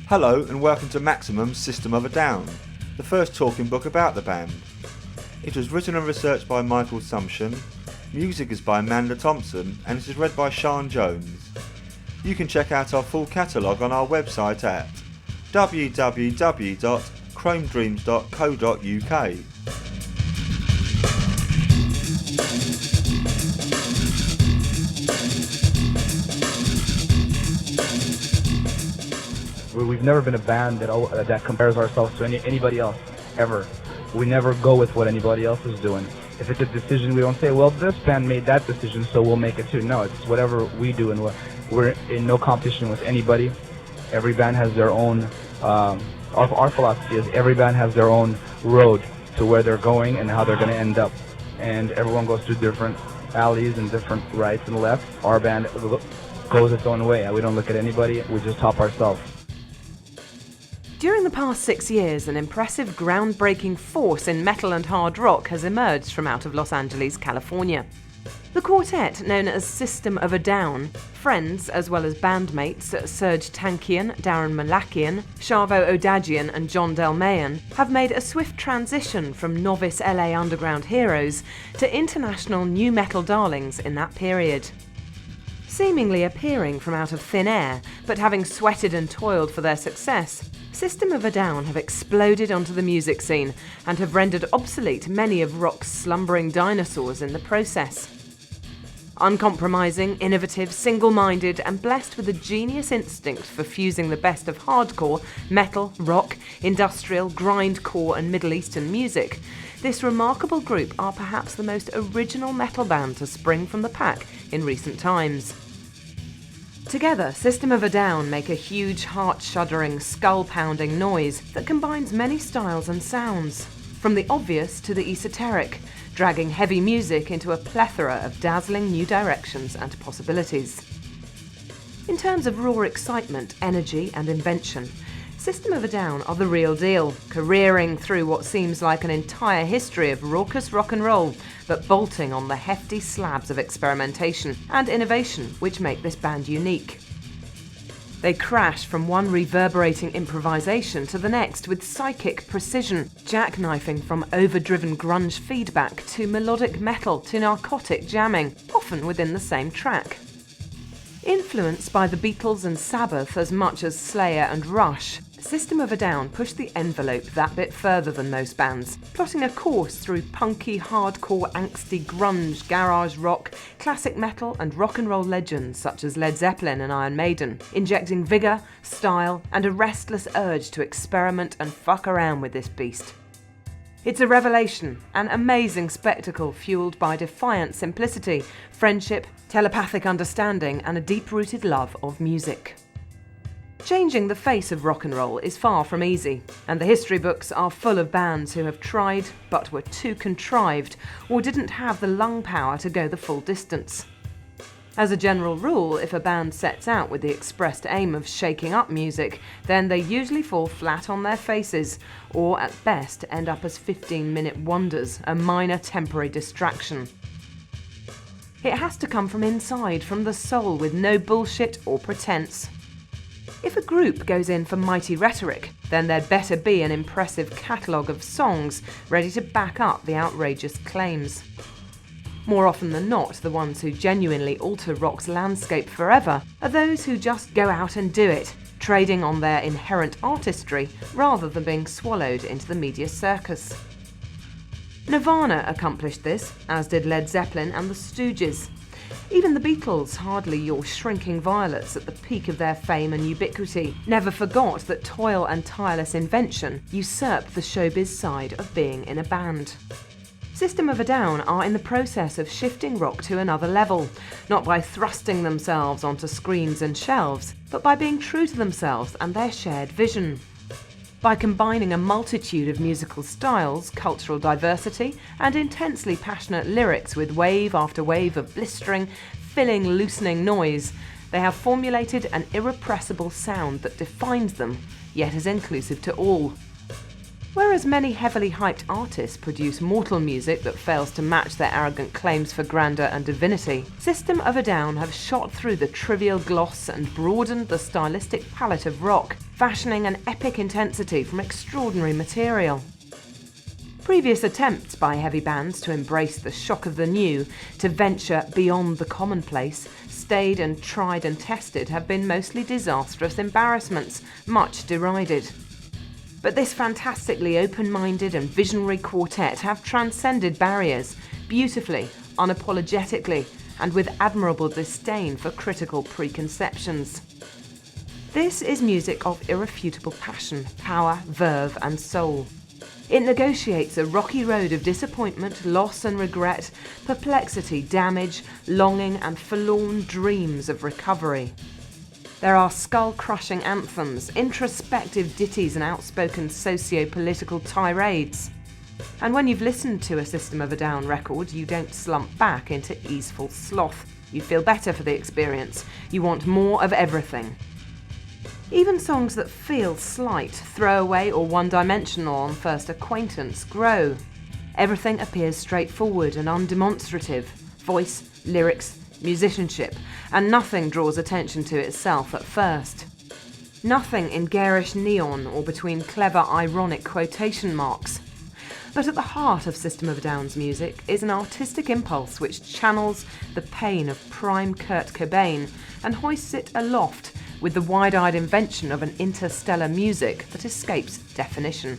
Hello and welcome to Maximum's System of a Down, the first talking book about the band. It was written and researched by Michael Sumption, music is by Amanda Thompson, and it is read by Sean Jones. You can check out our full catalogue on our website at www.chromedreams.co.uk. We've never been a band that compares ourselves to anybody else, ever. We never go with what anybody else is doing. If it's a decision, we don't say, well, this band made that decision, so we'll make it too. No, it's whatever we do, and we're in no competition with anybody. Every band has their own, our philosophy is every band has their own road to where they're going and how they're going to end up. And everyone goes through different alleys and different rights and lefts. Our band goes its own way. We don't look at anybody, we just top ourselves. During the past 6 years, an impressive, groundbreaking force in metal and hard rock has emerged from out of Los Angeles, California. The quartet, known as System of a Down, friends as well as bandmates Serge Tankian, Darren Malakian, Shavo Odadjian and John Delmayan, have made a swift transition from novice LA underground heroes to international nu metal darlings in that period. Seemingly appearing from out of thin air, but having sweated and toiled for their success, System of a Down have exploded onto the music scene and have rendered obsolete many of rock's slumbering dinosaurs in the process. Uncompromising, innovative, single-minded and blessed with a genius instinct for fusing the best of hardcore, metal, rock, industrial, grindcore and Middle Eastern music, this remarkable group are perhaps the most original metal band to spring from the pack in recent times. Together, System of a Down make a huge, heart-shuddering, skull-pounding noise that combines many styles and sounds, from the obvious to the esoteric, dragging heavy music into a plethora of dazzling new directions and possibilities. In terms of raw excitement, energy and invention, System of a Down are the real deal, careering through what seems like an entire history of raucous rock and roll, but bolting on the hefty slabs of experimentation and innovation which make this band unique. They crash from one reverberating improvisation to the next with psychic precision, jackknifing from overdriven grunge feedback to melodic metal to narcotic jamming, often within the same track. Influenced by the Beatles and Sabbath as much as Slayer and Rush, System of a Down pushed the envelope that bit further than most bands, plotting a course through punky, hardcore, angsty grunge, garage rock, classic metal and rock and roll legends such as Led Zeppelin and Iron Maiden, injecting vigour, style and a restless urge to experiment and fuck around with this beast. It's a revelation, an amazing spectacle fueled by defiant simplicity, friendship, telepathic understanding and a deep-rooted love of music. Changing the face of rock and roll is far from easy, and the history books are full of bands who have tried but were too contrived or didn't have the lung power to go the full distance. As a general rule, if a band sets out with the expressed aim of shaking up music, then they usually fall flat on their faces, or at best end up as 15-minute wonders, a minor temporary distraction. It has to come from inside, from the soul, with no bullshit or pretense. If a group goes in for mighty rhetoric, then there'd better be an impressive catalogue of songs ready to back up the outrageous claims. More often than not, the ones who genuinely alter rock's landscape forever are those who just go out and do it, trading on their inherent artistry rather than being swallowed into the media circus. Nirvana accomplished this, as did Led Zeppelin and the Stooges. Even the Beatles, hardly your shrinking violets at the peak of their fame and ubiquity, never forgot that toil and tireless invention usurped the showbiz side of being in a band. System of a Down are in the process of shifting rock to another level, not by thrusting themselves onto screens and shelves, but by being true to themselves and their shared vision. By combining a multitude of musical styles, cultural diversity, and intensely passionate lyrics with wave after wave of blistering, filling, loosening noise, they have formulated an irrepressible sound that defines them, yet is inclusive to all. Whereas many heavily hyped artists produce mortal music that fails to match their arrogant claims for grandeur and divinity, System of a Down have shot through the trivial gloss and broadened the stylistic palette of rock, fashioning an epic intensity from extraordinary material. Previous attempts by heavy bands to embrace the shock of the new, to venture beyond the commonplace, stayed and tried and tested, have been mostly disastrous embarrassments, much derided. But this fantastically open-minded and visionary quartet have transcended barriers, beautifully, unapologetically, and with admirable disdain for critical preconceptions. This is music of irrefutable passion, power, verve, and soul. It negotiates a rocky road of disappointment, loss and regret, perplexity, damage, longing, and forlorn dreams of recovery. There are skull-crushing anthems, introspective ditties and outspoken socio-political tirades. And when you've listened to a System of a Down record, you don't slump back into easeful sloth. You feel better for the experience. You want more of everything. Even songs that feel slight, throwaway or one-dimensional on first acquaintance grow. Everything appears straightforward and undemonstrative. Voice, lyrics, musicianship, and nothing draws attention to itself at first. Nothing in garish neon or between clever, ironic quotation marks. But at the heart of System of a Down's music is an artistic impulse which channels the pain of prime Kurt Cobain and hoists it aloft with the wide-eyed invention of an interstellar music that escapes definition.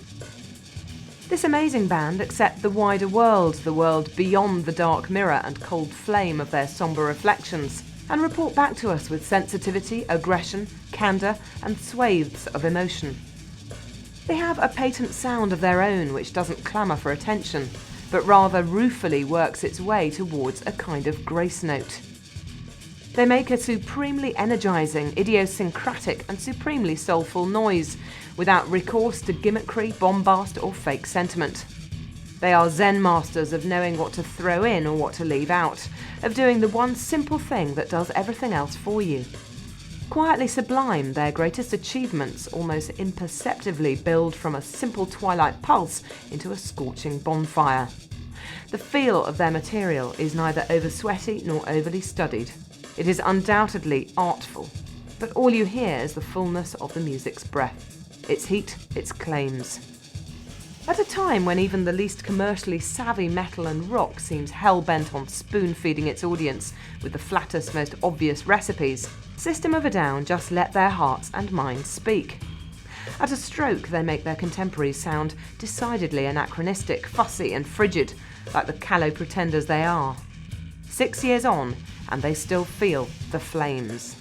This amazing band accept the wider world, the world beyond the dark mirror and cold flame of their sombre reflections, and report back to us with sensitivity, aggression, candour, and swathes of emotion. They have a patent sound of their own which doesn't clamour for attention, but rather ruefully works its way towards a kind of grace note. They make a supremely energising, idiosyncratic, and supremely soulful noise, without recourse to gimmickry, bombast, or fake sentiment. They are Zen masters of knowing what to throw in or what to leave out, of doing the one simple thing that does everything else for you. Quietly sublime, their greatest achievements almost imperceptibly build from a simple twilight pulse into a scorching bonfire. The feel of their material is neither over-sweaty nor overly studied. It is undoubtedly artful, but all you hear is the fullness of the music's breath, its heat, its claims. At a time when even the least commercially savvy metal and rock seems hell-bent on spoon-feeding its audience with the flattest, most obvious recipes, System of a Down just let their hearts and minds speak. At a stroke, they make their contemporaries sound decidedly anachronistic, fussy and frigid, like the callow pretenders they are. 6 years on, and they still feel the flames.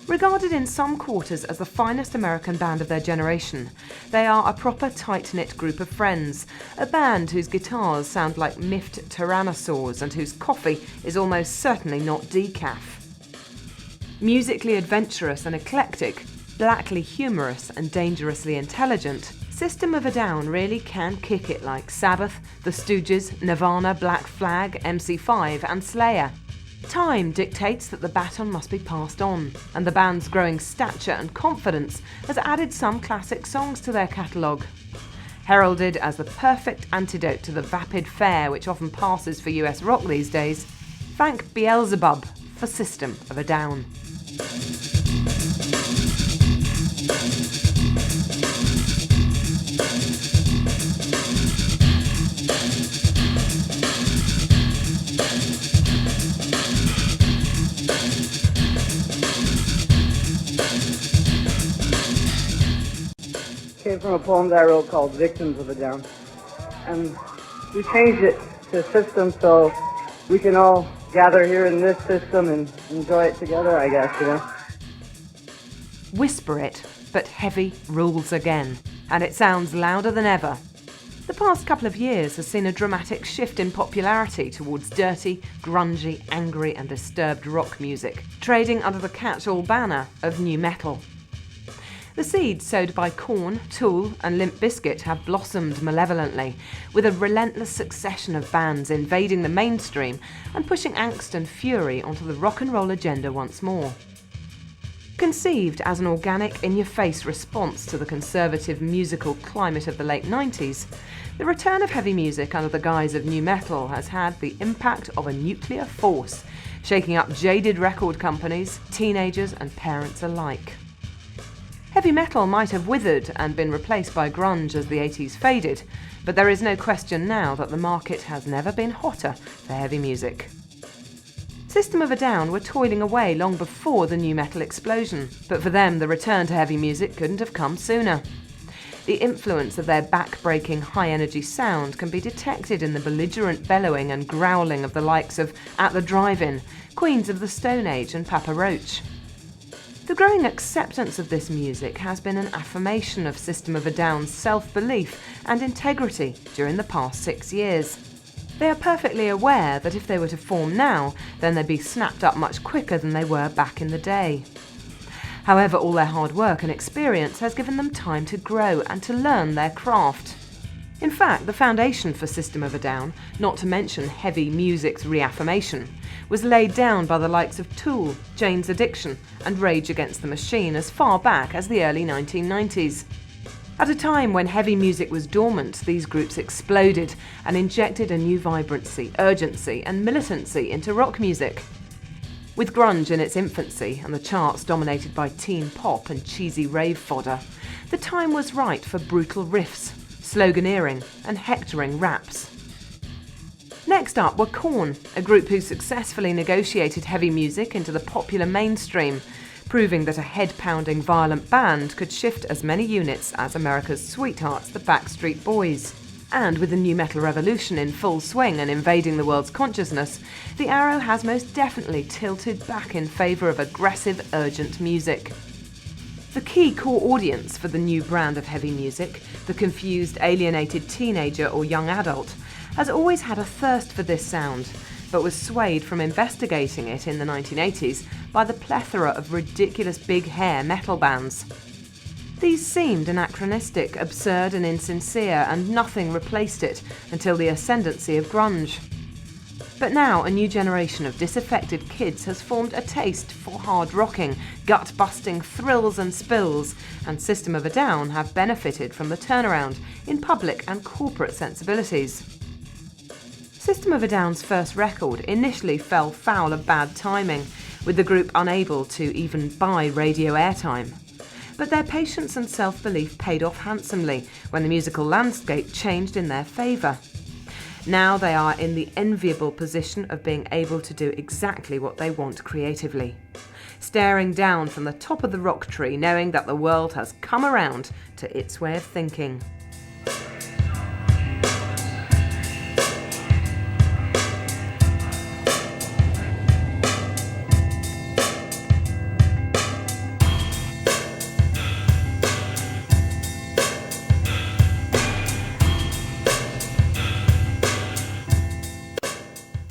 Regarded in some quarters as the finest American band of their generation, they are a proper tight-knit group of friends, a band whose guitars sound like miffed tyrannosaurs and whose coffee is almost certainly not decaf. Musically adventurous and eclectic, blackly humorous and dangerously intelligent, System of a Down really can kick it like Sabbath, The Stooges, Nirvana, Black Flag, MC5 and Slayer. Time dictates that the baton must be passed on, and the band's growing stature and confidence has added some classic songs to their catalogue. Heralded as the perfect antidote to the vapid fare which often passes for US rock these days, thank Beelzebub for System of a Down. Came from a poem that I wrote called Victims of a Down. And we changed it to System so we can all gather here in this system and enjoy it together, I guess, you know. Whisper it, but heavy rules again, and it sounds louder than ever. The past couple of years has seen a dramatic shift in popularity towards dirty, grungy, angry and disturbed rock music, trading under the catch-all banner of nu metal. The seeds sowed by Korn, Tool and Limp Bizkit have blossomed malevolently, with a relentless succession of bands invading the mainstream and pushing angst and fury onto the rock and roll agenda once more. Conceived as an organic, in-your-face response to the conservative musical climate of the late 90s, the return of heavy music under the guise of nu metal has had the impact of a nuclear force, shaking up jaded record companies, teenagers and parents alike. Heavy metal might have withered and been replaced by grunge as the 80s faded, but there is no question now that the market has never been hotter for heavy music. System of a Down were toiling away long before the nu metal explosion, but for them the return to heavy music couldn't have come sooner. The influence of their back-breaking, high-energy sound can be detected in the belligerent bellowing and growling of the likes of At the Drive-In, Queens of the Stone Age and Papa Roach. The growing acceptance of this music has been an affirmation of System of a Down's self-belief and integrity during the past 6 years. They are perfectly aware that if they were to form now, then they'd be snapped up much quicker than they were back in the day. However, all their hard work and experience has given them time to grow and to learn their craft. In fact, the foundation for System of a Down, not to mention heavy music's reaffirmation, was laid down by the likes of Tool, Jane's Addiction and Rage Against the Machine as far back as the early 1990s. At a time when heavy music was dormant, these groups exploded and injected a new vibrancy, urgency and militancy into rock music. With grunge in its infancy and the charts dominated by teen pop and cheesy rave fodder, the time was right for brutal riffs, sloganeering and hectoring raps. Next up were Korn, a group who successfully negotiated heavy music into the popular mainstream, proving that a head-pounding violent band could shift as many units as America's sweethearts, the Backstreet Boys. And with the nu metal revolution in full swing and invading the world's consciousness, the arrow has most definitely tilted back in favour of aggressive, urgent music. The key core audience for the new brand of heavy music, the confused, alienated teenager or young adult, has always had a thirst for this sound, but was swayed from investigating it in the 1980s by the plethora of ridiculous big hair metal bands. These seemed anachronistic, absurd and insincere, and nothing replaced it until the ascendancy of grunge. But now a new generation of disaffected kids has formed a taste for hard rocking, gut-busting thrills and spills, and System of a Down have benefited from the turnaround in public and corporate sensibilities. System of a Down's first record initially fell foul of bad timing, with the group unable to even buy radio airtime. But their patience and self-belief paid off handsomely when the musical landscape changed in their favour. Now they are in the enviable position of being able to do exactly what they want creatively. Staring down from the top of the rock tree, knowing that the world has come around to its way of thinking.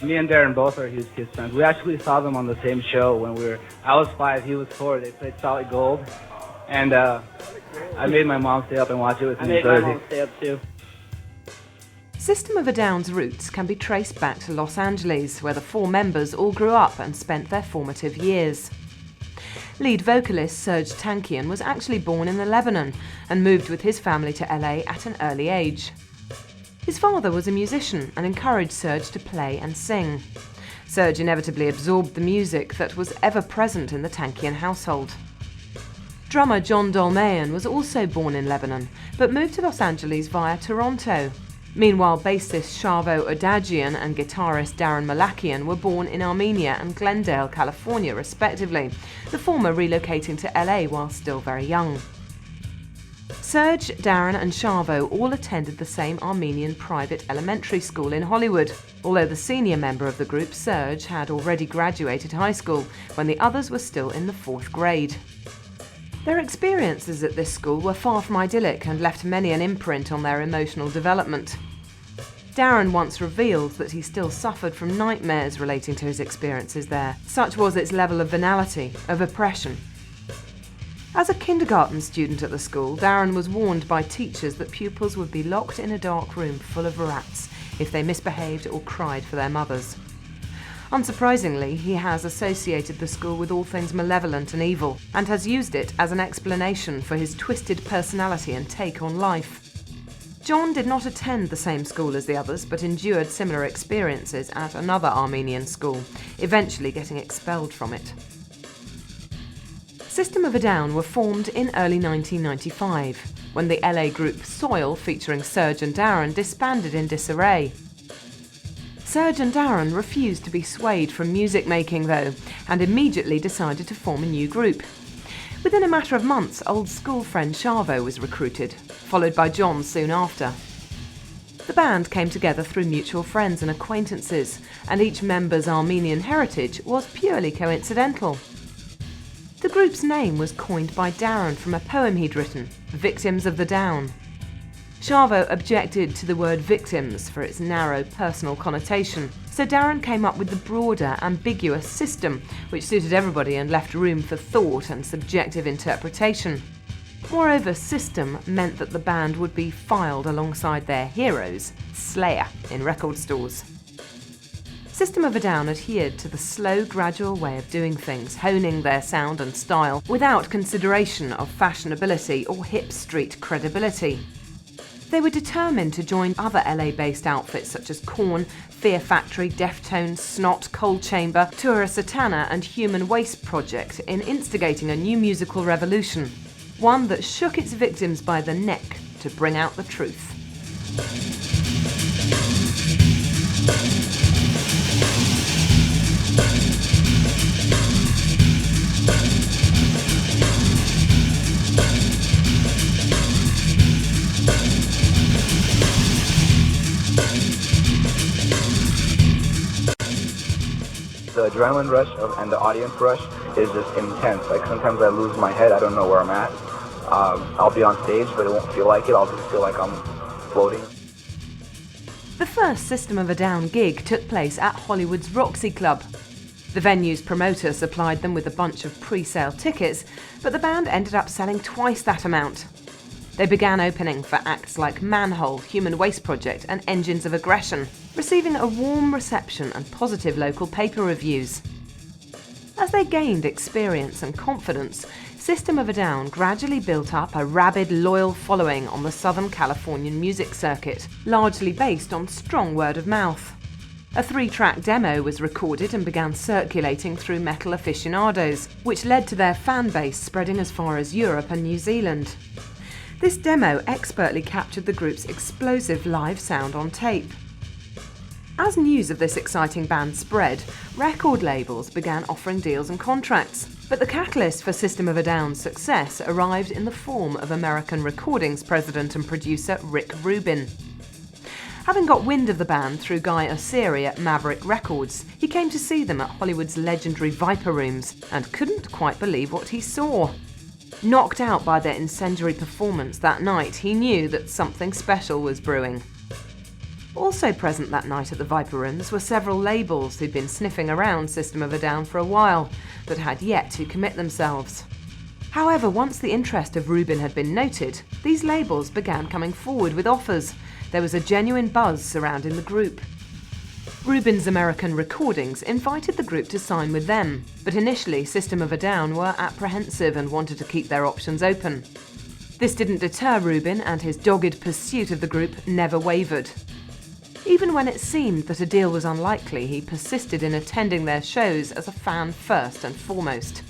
Me and Darren both are huge Kiss fans. We actually saw them on the same show when I was 5, he was 4. They played Solid Gold, and I made my mom stay up and watch it with me. I made my mom stay up too. System of a Down's roots can be traced back to Los Angeles, where the 4 members all grew up and spent their formative years. Lead vocalist Serj Tankian was actually born in Lebanon and moved with his family to LA at an early age. His father was a musician and encouraged Serj to play and sing. Serj inevitably absorbed the music that was ever present in the Tankian household. Drummer John Dolmayan was also born in Lebanon, but moved to Los Angeles via Toronto. Meanwhile, bassist Shavo Odagian and guitarist Darren Malakian were born in Armenia and Glendale, California, respectively, the former relocating to LA while still very young. Serj, Darren and Shavo all attended the same Armenian private elementary school in Hollywood, although the senior member of the group, Serj, had already graduated high school when the others were still in the 4th grade. Their experiences at this school were far from idyllic and left many an imprint on their emotional development. Darren once revealed that he still suffered from nightmares relating to his experiences there. Such was its level of venality, of oppression. As a kindergarten student at the school, Darren was warned by teachers that pupils would be locked in a dark room full of rats if they misbehaved or cried for their mothers. Unsurprisingly, he has associated the school with all things malevolent and evil, and has used it as an explanation for his twisted personality and take on life. John did not attend the same school as the others, but endured similar experiences at another Armenian school, eventually getting expelled from it. System of a Down were formed in early 1995, when the LA group Soil, featuring Serge and Darren, disbanded in disarray. Serge and Darren refused to be swayed from music making though, and immediately decided to form a new group. Within a matter of months, old school friend Shavo was recruited, followed by John soon after. The band came together through mutual friends and acquaintances, and each member's Armenian heritage was purely coincidental. The group's name was coined by Darren from a poem he'd written, Victims of the Down. Shavo objected to the word victims for its narrow personal connotation, so Darren came up with the broader, ambiguous system, which suited everybody and left room for thought and subjective interpretation. Moreover, system meant that the band would be filed alongside their heroes, Slayer, in record stores. System of a Down adhered to the slow, gradual way of doing things, honing their sound and style without consideration of fashionability or hip street credibility. They were determined to join other LA-based outfits such as Korn, Fear Factory, Deftones, Snot, Cold Chamber, Tura Satana and Human Waste Project in instigating a new musical revolution, one that shook its victims by the neck to bring out the truth. The adrenaline rush and the audience rush is just intense. Like sometimes I lose my head, I don't know where I'm at. I'll be on stage, but it won't feel like it. I'll just feel like I'm floating. The first System of a Down gig took place at Hollywood's Roxy Club. The venue's promoter supplied them with a bunch of pre-sale tickets, but the band ended up selling twice that amount. They began opening for acts like Manhole, Human Waste Project and Engines of Aggression, receiving a warm reception and positive local paper reviews. As they gained experience and confidence, System of a Down gradually built up a rabid, loyal following on the Southern Californian music circuit, largely based on strong word of mouth. A 3-track demo was recorded and began circulating through metal aficionados, which led to their fan base spreading as far as Europe and New Zealand. This demo expertly captured the group's explosive live sound on tape. As news of this exciting band spread, record labels began offering deals and contracts. But the catalyst for System of a Down's success arrived in the form of American Recordings president and producer Rick Rubin. Having got wind of the band through Guy Oseary at Maverick Records, he came to see them at Hollywood's legendary Viper Rooms and couldn't quite believe what he saw. Knocked out by their incendiary performance that night, he knew that something special was brewing. Also present that night at the Viper Rooms were several labels who'd been sniffing around System of a Down for a while, but had yet to commit themselves. However, once the interest of Rubin had been noted, these labels began coming forward with offers. There was a genuine buzz surrounding the group. Rubin's American Recordings invited the group to sign with them, but initially System of a Down were apprehensive and wanted to keep their options open. This didn't deter Rubin, and his dogged pursuit of the group never wavered. Even when it seemed that a deal was unlikely, he persisted in attending their shows as a fan first and foremost.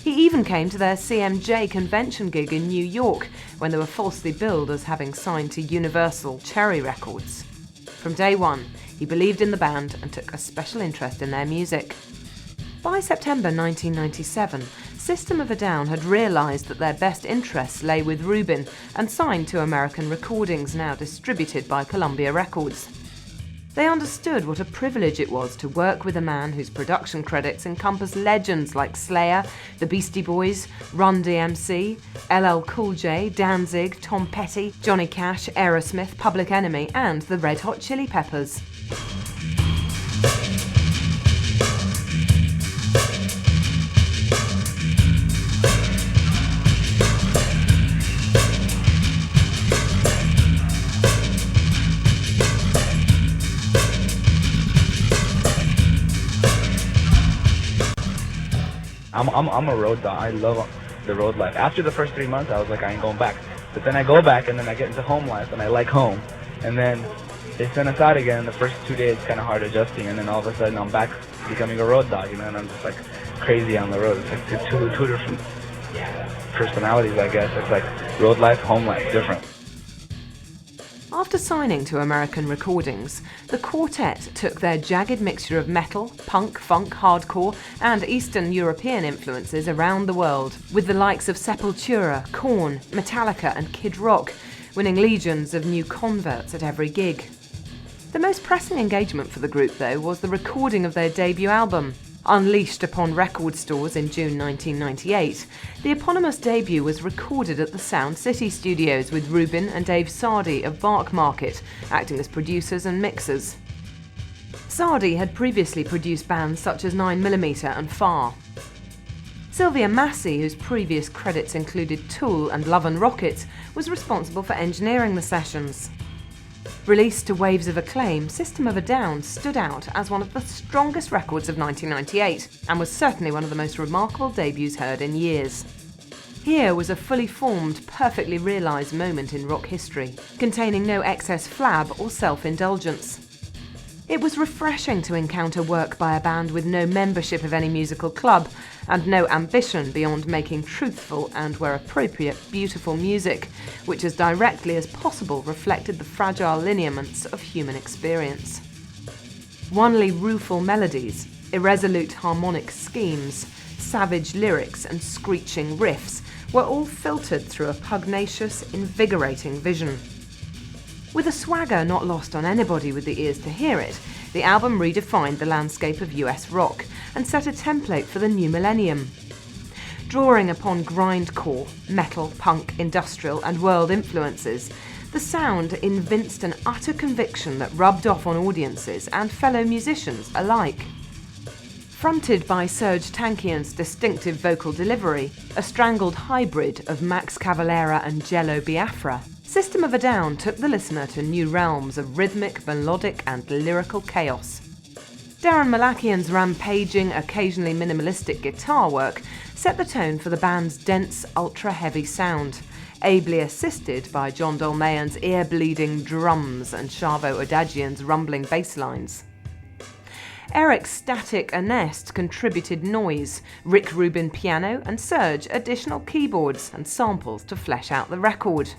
He even came to their CMJ convention gig in New York when they were falsely billed as having signed to Universal Cherry Records. From day one, he believed in the band and took a special interest in their music. By September 1997, System of a Down had realised that their best interests lay with Rubin and signed to American Recordings, now distributed by Columbia Records. They understood what a privilege it was to work with a man whose production credits encompass legends like Slayer, the Beastie Boys, Run DMC, LL Cool J, Danzig, Tom Petty, Johnny Cash, Aerosmith, Public Enemy and the Red Hot Chili Peppers. I'm a road dog. I love the road life. After the first 3 months, I was like, I ain't going back. But then I go back, and then I get into home life, and I like home. And then they send us out again. The first 2 days, kind of hard adjusting, and then all of a sudden, I'm back becoming a road dog, and I'm just like crazy on the road. It's like two different personalities, I guess. It's like road life, home life, different. After signing to American Recordings, the quartet took their jagged mixture of metal, punk, funk, hardcore, and Eastern European influences around the world, with the likes of Sepultura, Korn, Metallica, and Kid Rock winning legions of new converts at every gig. The most pressing engagement for the group, though, was the recording of their debut album. Unleashed upon record stores in June 1998, the eponymous debut was recorded at the Sound City studios with Rubin and Dave Sardi of Bark Market acting as producers and mixers. Sardi had previously produced bands such as 9mm and Far. Sylvia Massey, whose previous credits included Tool and Love and Rocket, was responsible for engineering the sessions. Released to waves of acclaim, System of a Down stood out as one of the strongest records of 1998 and was certainly one of the most remarkable debuts heard in years. Here was a fully formed, perfectly realised moment in rock history, containing no excess flab or self-indulgence. It was refreshing to encounter work by a band with no membership of any musical club and no ambition beyond making truthful and, where appropriate, beautiful music, which as directly as possible reflected the fragile lineaments of human experience. Wanly rueful melodies, irresolute harmonic schemes, savage lyrics and screeching riffs were all filtered through a pugnacious, invigorating vision. With a swagger not lost on anybody with the ears to hear it, the album redefined the landscape of US rock and set a template for the new millennium. Drawing upon grindcore, metal, punk, industrial and world influences, the sound evinced an utter conviction that rubbed off on audiences and fellow musicians alike. Fronted by Serge Tankian's distinctive vocal delivery, a strangled hybrid of Max Cavalera and Jello Biafra, System of a Down took the listener to new realms of rhythmic, melodic and lyrical chaos. Darren Malakian's rampaging, occasionally minimalistic guitar work set the tone for the band's dense, ultra-heavy sound, ably assisted by John Dolmayan's ear-bleeding drums and Chavo Adagian's rumbling bass lines. Eric's static Ernest contributed noise, Rick Rubin piano and Serge additional keyboards and samples to flesh out the record.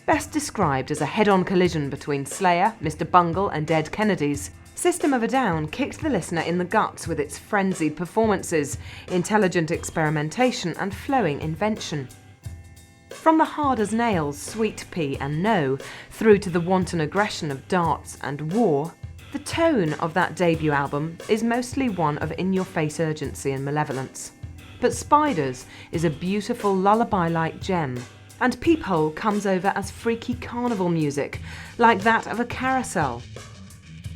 Best described as a head-on collision between Slayer, Mr. Bungle and Dead Kennedys, System of a Down kicked the listener in the guts with its frenzied performances, intelligent experimentation and flowing invention. From the hard as nails Sweet Pea and No, through to the wanton aggression of Darts and War, the tone of that debut album is mostly one of in-your-face urgency and malevolence. But Spiders is a beautiful lullaby-like gem, and Peephole comes over as freaky carnival music, like that of a carousel.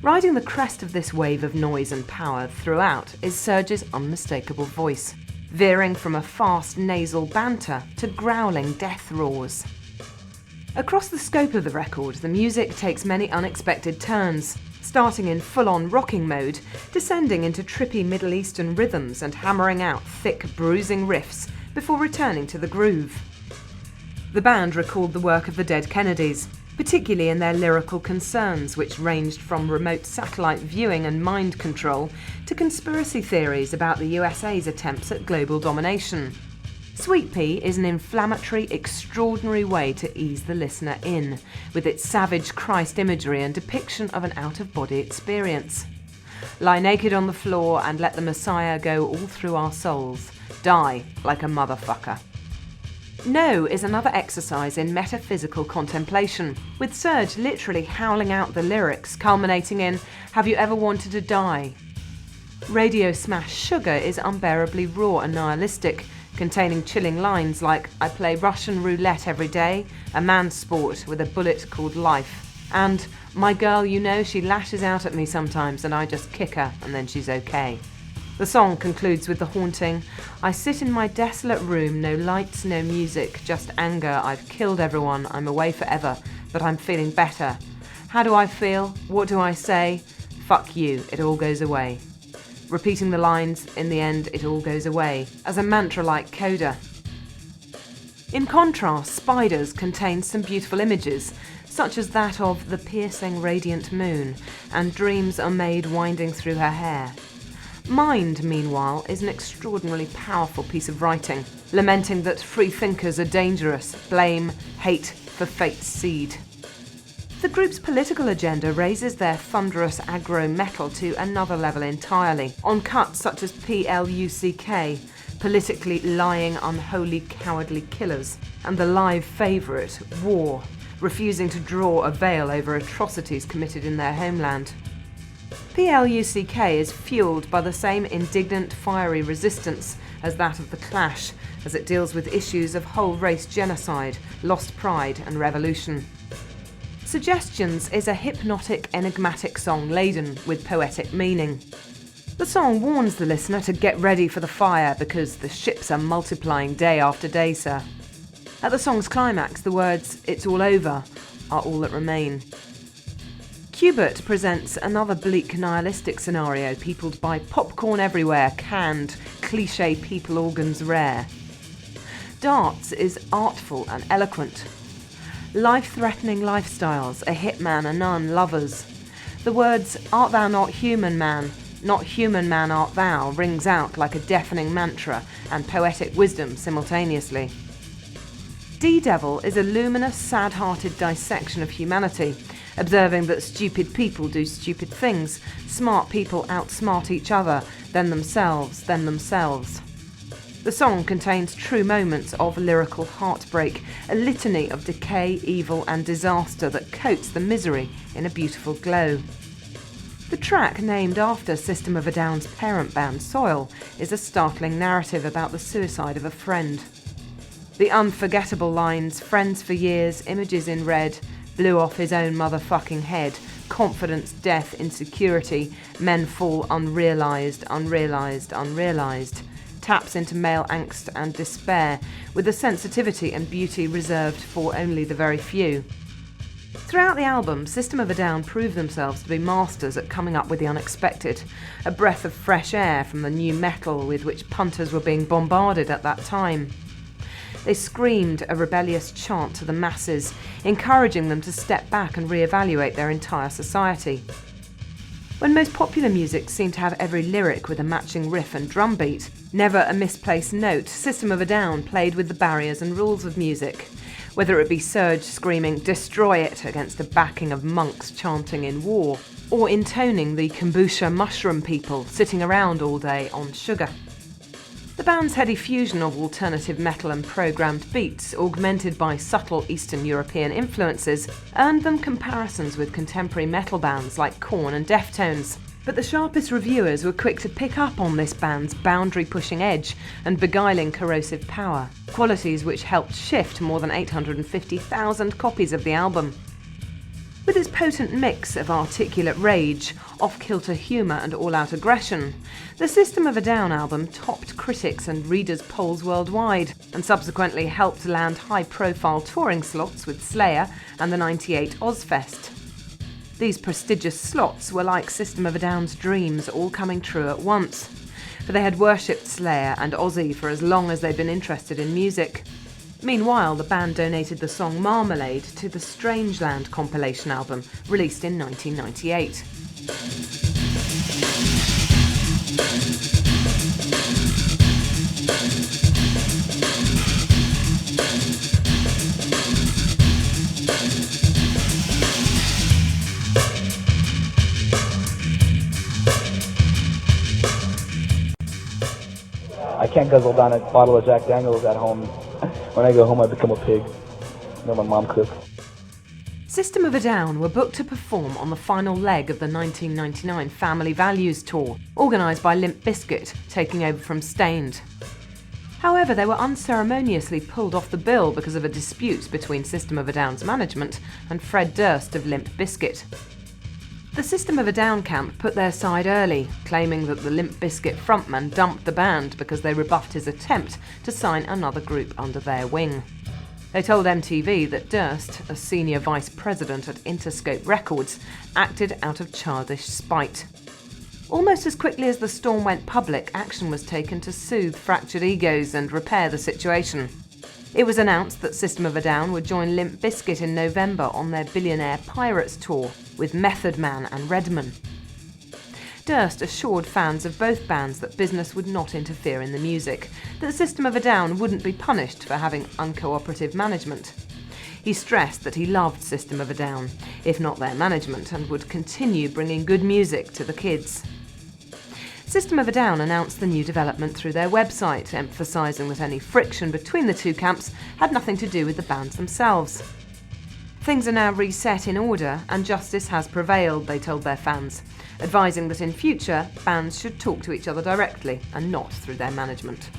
Riding the crest of this wave of noise and power throughout is Serge's unmistakable voice, veering from a fast nasal banter to growling death roars. Across the scope of the record, the music takes many unexpected turns, starting in full-on rocking mode, descending into trippy Middle Eastern rhythms and hammering out thick, bruising riffs before returning to the groove. The band recalled the work of the Dead Kennedys, particularly in their lyrical concerns, which ranged from remote satellite viewing and mind control to conspiracy theories about the USA's attempts at global domination. Sweet Pea is an inflammatory, extraordinary way to ease the listener in, with its savage Christ imagery and depiction of an out-of-body experience. Lie naked on the floor and let the Messiah go all through our souls. Die like a motherfucker. No is another exercise in metaphysical contemplation, with Serge literally howling out the lyrics, culminating in, "Have you ever wanted to die?" Radio smash Sugar is unbearably raw and nihilistic, containing chilling lines like, "I play Russian roulette every day, a man's sport with a bullet called life," and "My girl, you know, she lashes out at me sometimes and I just kick her and then she's okay." The song concludes with the haunting, "I sit in my desolate room, no lights, no music, just anger, I've killed everyone, I'm away forever, but I'm feeling better. How do I feel? What do I say? Fuck you, it all goes away." repeating the lines, "In the end, it all goes away," as a mantra-like coda. In contrast, Spiders contains some beautiful images, such as that of the piercing radiant moon and dreams are made winding through her hair. Mind, meanwhile, is an extraordinarily powerful piece of writing, lamenting that free thinkers are dangerous, blame, hate for fate's seed. The group's political agenda raises their thunderous aggro metal to another level entirely, on cuts such as PLUCK, politically lying, unholy, cowardly killers, and the live favourite, War, refusing to draw a veil over atrocities committed in their homeland. PLUCK is fuelled by the same indignant, fiery resistance as that of The Clash, as it deals with issues of whole race genocide, lost pride and revolution. Suggestions is a hypnotic, enigmatic song laden with poetic meaning. The song warns the listener to get ready for the fire because the ships are multiplying day after day, sir. At the song's climax, the words, "It's all over," are all that remain. Qbert presents another bleak nihilistic scenario peopled by popcorn everywhere, canned, cliché people organs rare. Darts is artful and eloquent. Life-threatening lifestyles, a hitman, a nun, lovers. The words, "Art thou not human man, not human man art thou," rings out like a deafening mantra and poetic wisdom simultaneously. D-Devil is a luminous, sad-hearted dissection of humanity, observing that stupid people do stupid things, smart people outsmart each other, then themselves. The song contains true moments of lyrical heartbreak, a litany of decay, evil and disaster that coats the misery in a beautiful glow. The track, named after System of a Down's parent band Soil, is a startling narrative about the suicide of a friend. The unforgettable lines, "Friends for years, images in red, blew off his own motherfucking head, confidence, death, insecurity, men fall unrealised, taps into male angst and despair, with a sensitivity and beauty reserved for only the very few. Throughout the album, System of a Down prove themselves to be masters at coming up with the unexpected, a breath of fresh air from the new metal with which punters were being bombarded at that time. They screamed a rebellious chant to the masses, encouraging them to step back and reevaluate their entire society. When most popular music seemed to have every lyric with a matching riff and drum beat, never a misplaced note, System of a Down played with the barriers and rules of music. Whether it be Surge screaming "destroy it" against a backing of monks chanting in war, or intoning the kombucha mushroom people sitting around all day on sugar. The band's heady fusion of alternative metal and programmed beats, augmented by subtle Eastern European influences, earned them comparisons with contemporary metal bands like Korn and Deftones. But the sharpest reviewers were quick to pick up on this band's boundary-pushing edge and beguiling corrosive power, qualities which helped shift more than 850,000 copies of the album. With its potent mix of articulate rage, off-kilter humour and all-out aggression, the System of a Down album topped critics and readers' polls worldwide, and subsequently helped land high-profile touring slots with Slayer and the '98 Ozfest. These prestigious slots were like System of a Down's dreams all coming true at once, for they had worshipped Slayer and Ozzy for as long as they'd been interested in music. Meanwhile, the band donated the song Marmalade to the Strangeland compilation album, released in 1998. I can't guzzle down a bottle of Jack Daniels at home. When I go home, I become a pig. You know, my mom cooks. System of a Down were booked to perform on the final leg of the 1999 Family Values Tour, organised by Limp Bizkit, taking over from Stained. However, they were unceremoniously pulled off the bill because of a dispute between System of a Down's management and Fred Durst of Limp Bizkit. The System of a Down camp put their side early, claiming that the Limp Bizkit frontman dumped the band because they rebuffed his attempt to sign another group under their wing. They told MTV that Durst, a senior vice president at Interscope Records, acted out of childish spite. Almost as quickly as the storm went public, action was taken to soothe fractured egos and repair the situation. It was announced that System of a Down would join Limp Bizkit in November on their Billionaire Pirates tour with Method Man and Redman. Durst assured fans of both bands that business would not interfere in the music, that System of a Down wouldn't be punished for having uncooperative management. He stressed that he loved System of a Down, if not their management, and would continue bringing good music to the kids. System of a Down announced the new development through their website, emphasising that any friction between the two camps had nothing to do with the bands themselves. Things are now reset in order and justice has prevailed, they told their fans, advising that in future, bands should talk to each other directly and not through their management.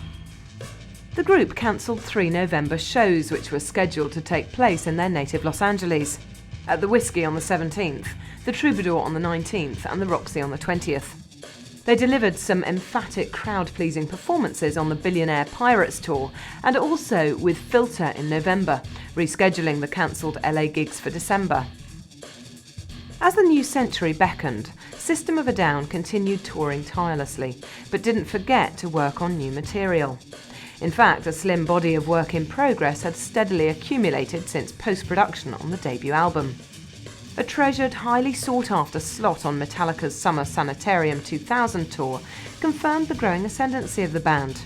The group cancelled 3 November shows which were scheduled to take place in their native Los Angeles. At the Whiskey on the 17th, the Troubadour on the 19th and the Roxy on the 20th. They delivered some emphatic crowd-pleasing performances on the Billionaire Pirates tour and also with Filter in November, rescheduling the cancelled LA gigs for December. As the new century beckoned, System of a Down continued touring tirelessly, but didn't forget to work on new material. In fact, a slim body of work in progress had steadily accumulated since post-production on the debut album. A treasured, highly sought-after slot on Metallica's Summer Sanitarium 2000 tour confirmed the growing ascendancy of the band.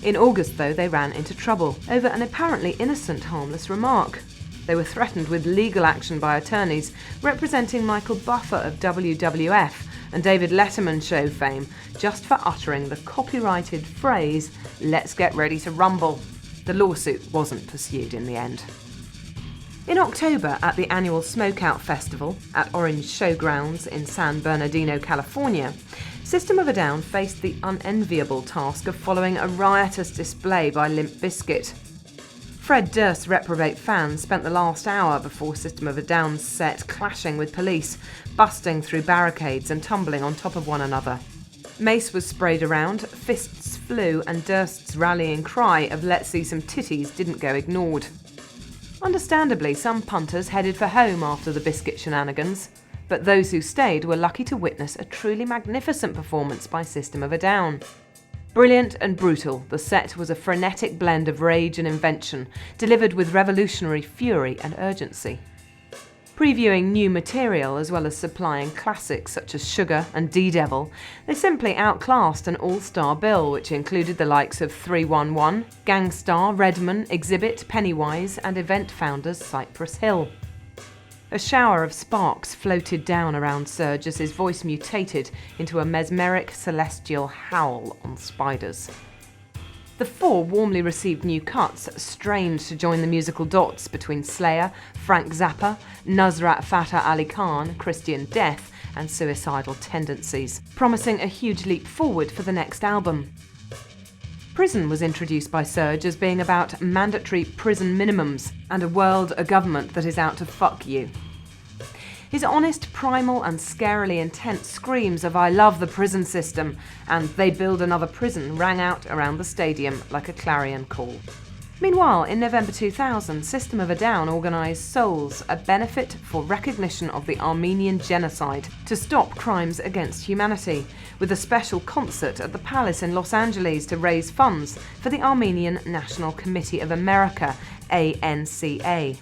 In August, though, they ran into trouble over an apparently innocent, harmless remark. They were threatened with legal action by attorneys representing Michael Buffer of WWF and David Letterman show fame just for uttering the copyrighted phrase, "Let's get ready to rumble." The lawsuit wasn't pursued in the end. In October, at the annual Smokeout Festival at Orange Showgrounds in San Bernardino, California, System of a Down faced the unenviable task of following a riotous display by Limp Bizkit. Fred Durst's reprobate fans spent the last hour before System of a Down's set clashing with police, busting through barricades and tumbling on top of one another. Mace was sprayed around, fists flew, and Durst's rallying cry of "Let's see some titties" didn't go ignored. Understandably, some punters headed for home after the Bizkit shenanigans, but those who stayed were lucky to witness a truly magnificent performance by System of a Down. Brilliant and brutal, the set was a frenetic blend of rage and invention, delivered with revolutionary fury and urgency. Previewing new material as well as supplying classics such as Sugar and D-Devil, they simply outclassed an all-star bill which included the likes of 311, Gangstar, Redman, Exhibit, Pennywise and event founders Cypress Hill. A shower of sparks floated down around Serge as his voice mutated into a mesmeric celestial howl on spiders. The 4 warmly received new cuts strained to join the musical dots between Slayer, Frank Zappa, Nusrat Fateh Ali Khan, Christian Death and Suicidal Tendencies, promising a huge leap forward for the next album. Prison was introduced by Serge as being about mandatory prison minimums and a government that is out to fuck you. His honest, primal and scarily intense screams of "I love the prison system" and "they build another prison" rang out around the stadium like a clarion call. Meanwhile, in November 2000, System of a Down organised Souls, a benefit for recognition of the Armenian genocide to stop crimes against humanity, with a special concert at the Palace in Los Angeles to raise funds for the Armenian National Committee of America, ANCA.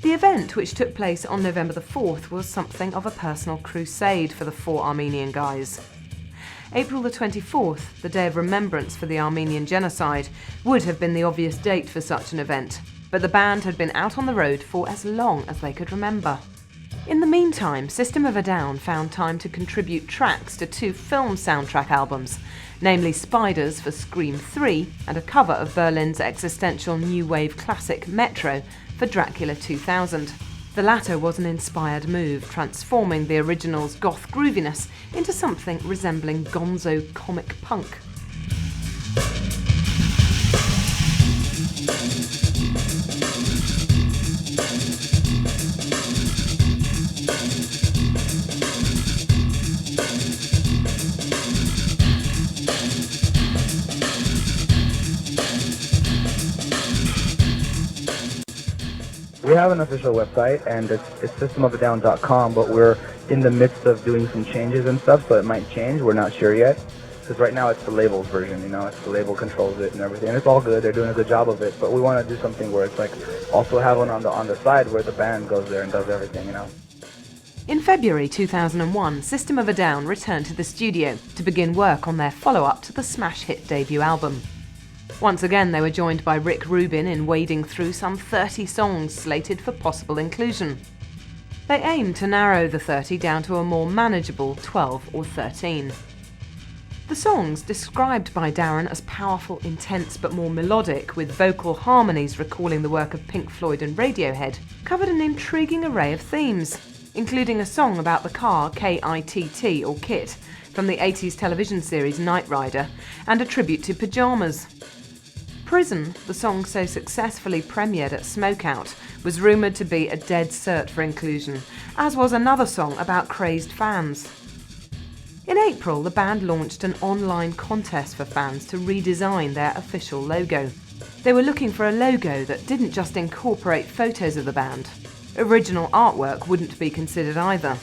The event, which took place on November the 4th, was something of a personal crusade for the 4 Armenian guys. April the 24th, the day of remembrance for the Armenian genocide, would have been the obvious date for such an event, but the band had been out on the road for as long as they could remember. In the meantime, System of a Down found time to contribute tracks to 2 film soundtrack albums, namely Spiders for Scream 3 and a cover of Berlin's existential new wave classic Metro for Dracula 2000. The latter was an inspired move, transforming the original's goth grooviness into something resembling gonzo comic punk. We have an official website, and it's systemofadown.com, but we're in the midst of doing some changes and stuff, so it might change. We're not sure yet. Because right now it's the label's version, it's the label controls it and everything. And it's all good, they're doing a good job of it, but we want to do something where it's like also have one on the side where the band goes there and does everything, In February 2001, System of a Down returned to the studio to begin work on their follow-up to the smash hit debut album. Once again, they were joined by Rick Rubin in wading through some 30 songs slated for possible inclusion. They aimed to narrow the 30 down to a more manageable 12 or 13. The songs, described by Darren as powerful, intense but more melodic, with vocal harmonies recalling the work of Pink Floyd and Radiohead, covered an intriguing array of themes, including a song about the car KITT or KIT from the 80s television series Knight Rider, and a tribute to pyjamas. Prison, the song so successfully premiered at Smokeout, was rumoured to be a dead cert for inclusion, as was another song about crazed fans. In April, the band launched an online contest for fans to redesign their official logo. They were looking for a logo that didn't just incorporate photos of the band. Original artwork wouldn't be considered either.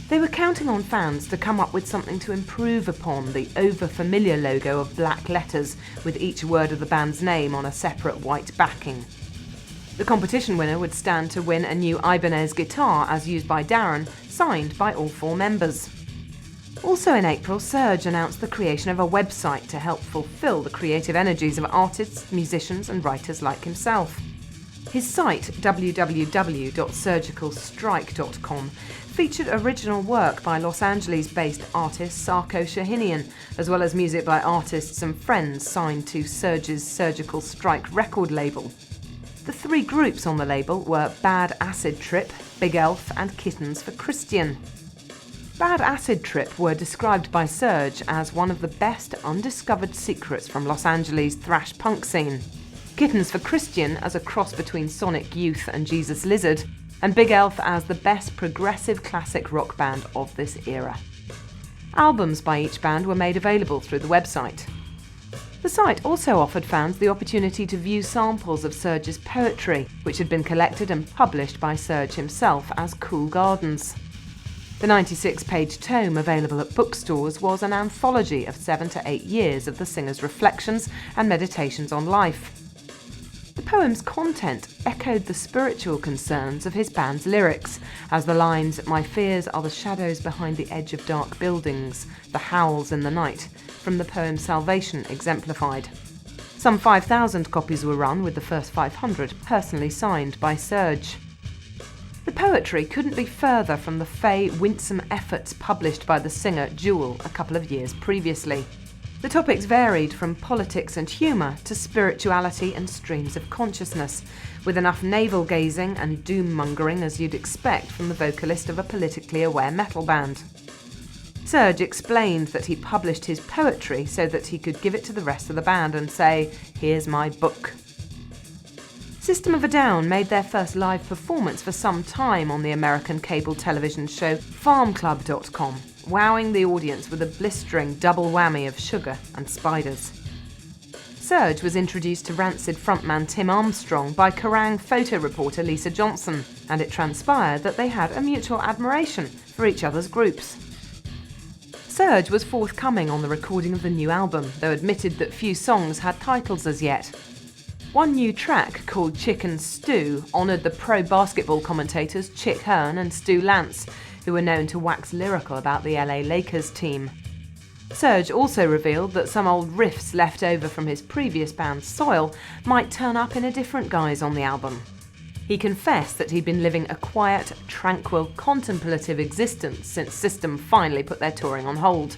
They were counting on fans to come up with something to improve upon the over-familiar logo of black letters with each word of the band's name on a separate white backing. The competition winner would stand to win a new Ibanez guitar as used by Darren, signed by all 4 members. Also in April, Serge announced the creation of a website to help fulfill the creative energies of artists, musicians and writers like himself. His site, www.surgicalstrike.com, featured original work by Los Angeles-based artist Sarko Shahinian, as well as music by artists and friends signed to Serge's Surgical Strike record label. The 3 groups on the label were Bad Acid Trip, Big Elf and Kittens for Christian. Bad Acid Trip were described by Serge as one of the best undiscovered secrets from Los Angeles' thrash punk scene. Kittens for Christian as a cross between Sonic Youth and Jesus Lizard, and Big Elf as the best progressive classic rock band of this era. Albums by each band were made available through the website. The site also offered fans the opportunity to view samples of Serge's poetry, which had been collected and published by Serge himself as Cool Gardens. The 96-page tome available at bookstores was an anthology of 7 to 8 years of the singer's reflections and meditations on life. The poem's content echoed the spiritual concerns of his band's lyrics, as the lines, "My fears are the shadows behind the edge of dark buildings, the howls in the night," from the poem Salvation exemplified. Some 5,000 copies were run, with the first 500 personally signed by Serge. The poetry couldn't be further from the fey, winsome efforts published by the singer Jewel a couple of years previously. The topics varied from politics and humour to spirituality and streams of consciousness, with enough navel-gazing and doom-mongering as you'd expect from the vocalist of a politically aware metal band. Serge explained that he published his poetry so that he could give it to the rest of the band and say, "Here's my book." System of a Down made their first live performance for some time on the American cable television show FarmClub.com, wowing the audience with a blistering double whammy of sugar and spiders. Serge was introduced to Rancid frontman Tim Armstrong by Kerrang! Photo reporter Lisa Johnson, and it transpired that they had a mutual admiration for each other's groups. Serge was forthcoming on the recording of the new album, though admitted that few songs had titles as yet. One new track, called Chicken Stew, honoured the pro-basketball commentators Chick Hearn and Stu Lance, who were known to wax lyrical about the LA Lakers team. Serge also revealed that some old riffs left over from his previous band Soil might turn up in a different guise on the album. He confessed that he'd been living a quiet, tranquil, contemplative existence since System finally put their touring on hold.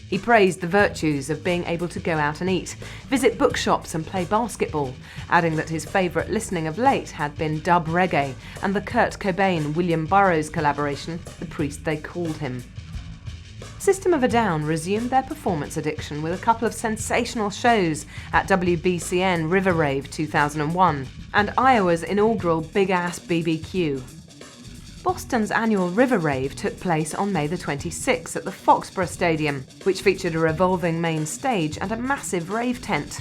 He praised the virtues of being able to go out and eat, visit bookshops and play basketball, adding that his favourite listening of late had been dub reggae and the Kurt Cobain-William Burroughs collaboration, The Priest They Called Him. System of a Down resumed their performance addiction with a couple of sensational shows at WBCN River Rave 2001 and Iowa's inaugural Big Ass BBQ. Boston's annual River Rave took place on May the 26th at the Foxborough Stadium, which featured a revolving main stage and a massive rave tent.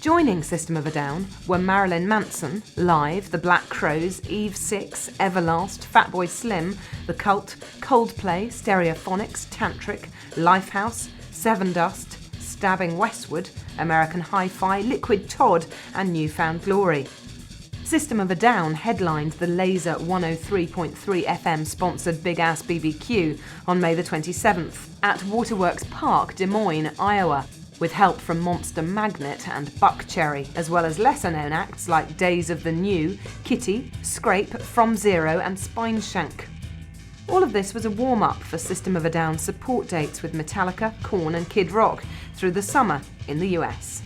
Joining System of a Down were Marilyn Manson, Live, The Black Crowes, Eve 6, Everlast, Fatboy Slim, The Cult, Coldplay, Stereophonics, Tantric, Lifehouse, Sevendust, Stabbing Westward, American Hi-Fi, Liquid Todd and Newfound Glory. System of a Down headlined the Laser 103.3 FM sponsored Big Ass BBQ on May the 27th at Waterworks Park, Des Moines, Iowa, with help from Monster Magnet and Buckcherry, as well as lesser-known acts like Days of the New, Kitty, Scrape, From Zero and Spineshank. All of this was a warm-up for System of a Down's support dates with Metallica, Korn and Kid Rock through the summer in the US.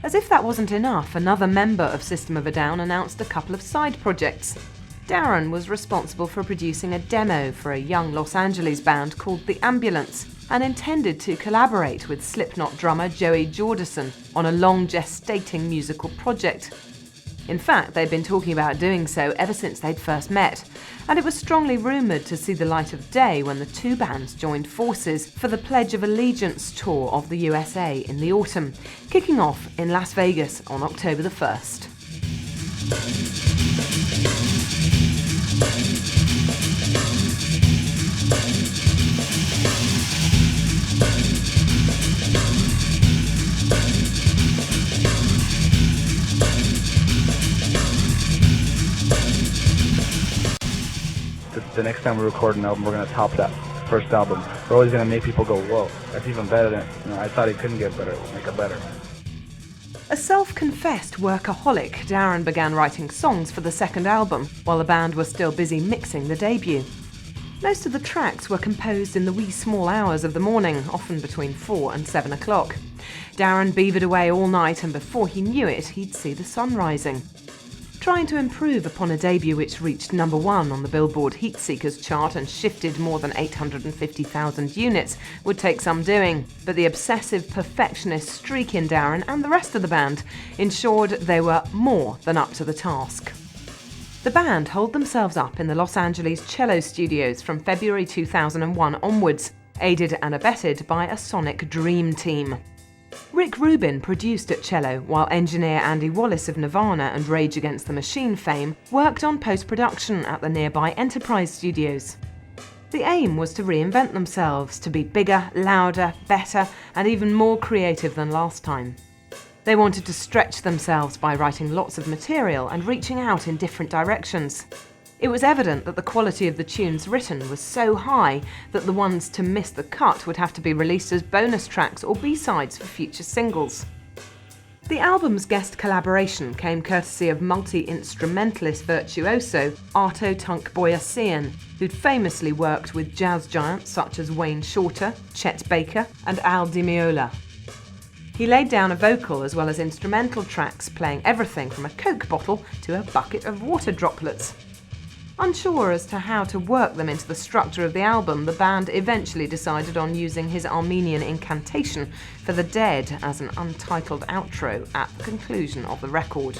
As if that wasn't enough, another member of System of a Down announced a couple of side projects. Darren was responsible for producing a demo for a young Los Angeles band called The Ambulance, and intended to collaborate with Slipknot drummer Joey Jordison on a long gestating musical project. In fact, they'd been talking about doing so ever since they'd first met, and it was strongly rumoured to see the light of day when the two bands joined forces for the Pledge of Allegiance tour of the USA in the autumn, kicking off in Las Vegas on October the 1st. The next time we record an album, we're going to top that first album. We're always going to make people go, whoa, that's even better than, I thought it couldn't get better, we'll make it better. A self-confessed workaholic, Darren began writing songs for the second album, while the band was still busy mixing the debut. Most of the tracks were composed in the wee small hours of the morning, often between 4 and 7 o'clock. Darren beavered away all night, and before he knew it, he'd see the sun rising. Trying to improve upon a debut which reached number 1 on the Billboard Heatseekers chart and shifted more than 850,000 units would take some doing, but the obsessive perfectionist streak in Darren and the rest of the band ensured they were more than up to the task. The band holed themselves up in the Los Angeles cello studios from February 2001 onwards, aided and abetted by a sonic dream team. Rick Rubin produced at cello, while engineer Andy Wallace of Nirvana and Rage Against the Machine fame worked on post-production at the nearby Enterprise Studios. The aim was to reinvent themselves, to be bigger, louder, better, and even more creative than last time. They wanted to stretch themselves by writing lots of material and reaching out in different directions. It was evident that the quality of the tunes written was so high that the ones to miss the cut would have to be released as bonus tracks or B-sides for future singles. The album's guest collaboration came courtesy of multi-instrumentalist virtuoso Arto Tunk Boyasian, who'd famously worked with jazz giants such as Wayne Shorter, Chet Baker and Al Di Meola. He laid down a vocal as well as instrumental tracks, playing everything from a Coke bottle to a bucket of water droplets. Unsure as to how to work them into the structure of the album, the band eventually decided on using his Armenian incantation for the Dead as an untitled outro at the conclusion of the record.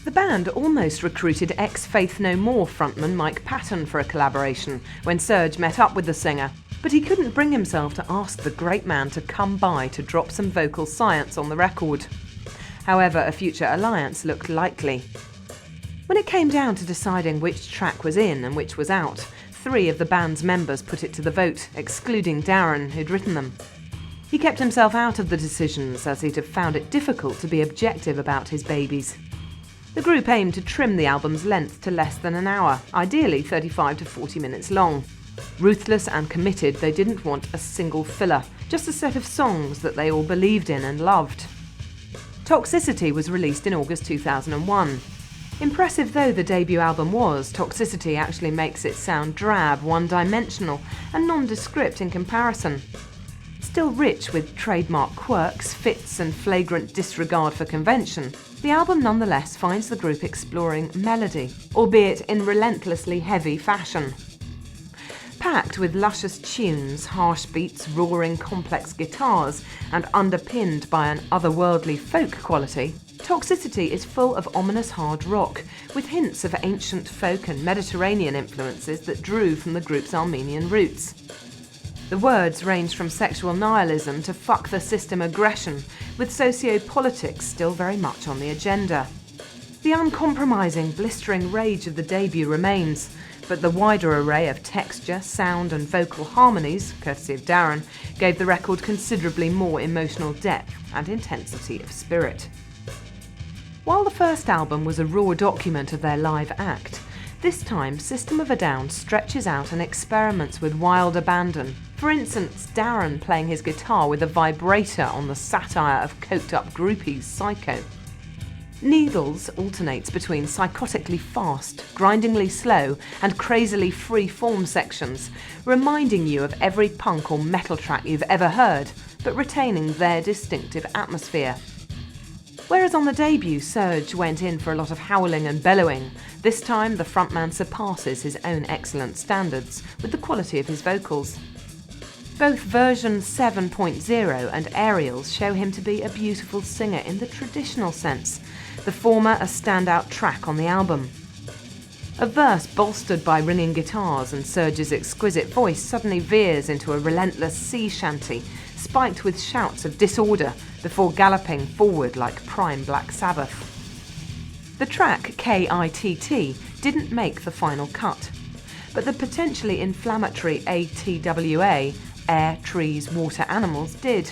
The band almost recruited ex-Faith No More frontman Mike Patton for a collaboration when Serge met up with the singer, but he couldn't bring himself to ask the great man to come by to drop some vocal science on the record. However, a future alliance looked likely. When it came down to deciding which track was in and which was out, 3 of the band's members put it to the vote, excluding Darren, who'd written them. He kept himself out of the decisions, as he'd have found it difficult to be objective about his babies. The group aimed to trim the album's length to less than an hour, ideally 35 to 40 minutes long. Ruthless and committed, they didn't want a single filler, just a set of songs that they all believed in and loved. Toxicity was released in August 2001. Impressive though the debut album was, Toxicity actually makes it sound drab, one-dimensional, and nondescript in comparison. Still rich with trademark quirks, fits, and flagrant disregard for convention, the album nonetheless finds the group exploring melody, albeit in relentlessly heavy fashion. Packed with luscious tunes, harsh beats, roaring complex guitars, and underpinned by an otherworldly folk quality, Toxicity is full of ominous hard rock, with hints of ancient folk and Mediterranean influences that drew from the group's Armenian roots. The words range from sexual nihilism to fuck the system aggression, with sociopolitics still very much on the agenda. The uncompromising, blistering rage of the debut remains, but the wider array of texture, sound and vocal harmonies, courtesy of Darren, gave the record considerably more emotional depth and intensity of spirit. While the first album was a raw document of their live act, this time System of a Down stretches out and experiments with wild abandon. For instance, Darren playing his guitar with a vibrator on the satire of coked-up groupies Psycho. Needles alternates between psychotically fast, grindingly slow and crazily free-form sections, reminding you of every punk or metal track you've ever heard, but retaining their distinctive atmosphere. Whereas on the debut, Surge went in for a lot of howling and bellowing, this time the frontman surpasses his own excellent standards with the quality of his vocals. Both version 7.0 and Aerials show him to be a beautiful singer in the traditional sense, the former a standout track on the album. A verse bolstered by ringing guitars and Surge's exquisite voice suddenly veers into a relentless sea shanty, spiked with shouts of disorder before galloping forward like prime Black Sabbath. The track KITT didn't make the final cut, but the potentially inflammatory ATWA, Air, Trees, Water, Animals, did.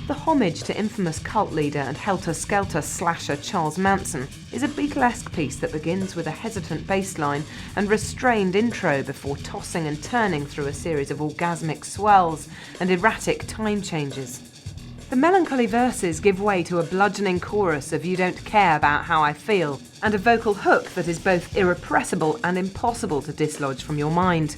The homage to infamous cult leader and helter-skelter slasher Charles Manson is a Beatlesque piece that begins with a hesitant bass line and restrained intro before tossing and turning through a series of orgasmic swells and erratic time changes. The melancholy verses give way to a bludgeoning chorus of "You Don't Care About How I Feel" and a vocal hook that is both irrepressible and impossible to dislodge from your mind.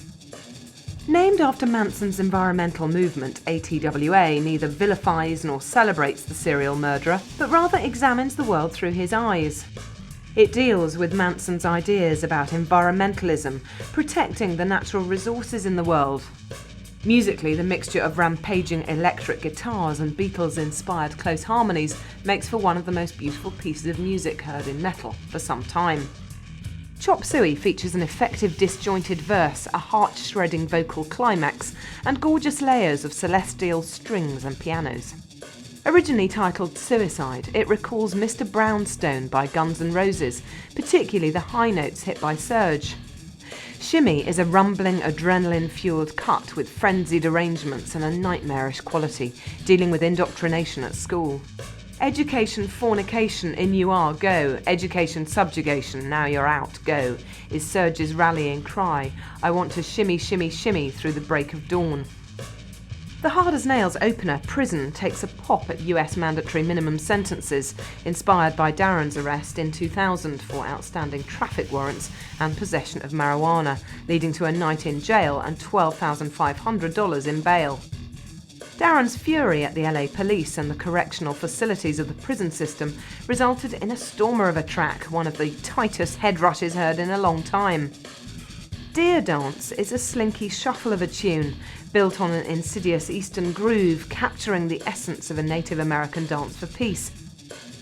Named after Manson's environmental movement, ATWA neither vilifies nor celebrates the serial murderer, but rather examines the world through his eyes. It deals with Manson's ideas about environmentalism, protecting the natural resources in the world. Musically, the mixture of rampaging electric guitars and Beatles-inspired close harmonies makes for one of the most beautiful pieces of music heard in metal for some time. Chop Suey features an effective disjointed verse, a heart-shredding vocal climax, and gorgeous layers of celestial strings and pianos. Originally titled Suicide, it recalls Mr. Brownstone by Guns N' Roses, particularly the high notes hit by Surge. Shimmy is a rumbling, adrenaline-fueled cut with frenzied arrangements and a nightmarish quality, dealing with indoctrination at school. Education fornication, in you are, go. Education subjugation, now you're out, go, is Surge's rallying cry. I want to shimmy, shimmy, shimmy through the break of dawn. The Hard as Nails opener, Prison, takes a pop at US mandatory minimum sentences, inspired by Darren's arrest in 2000 for outstanding traffic warrants and possession of marijuana, leading to a night in jail and $12,500 in bail. Darren's fury at the LA police and the correctional facilities of the prison system resulted in a stormer of a track, one of the tightest head rushes heard in a long time. Deer Dance is a slinky shuffle of a tune, built on an insidious Eastern groove, capturing the essence of a Native American dance for peace.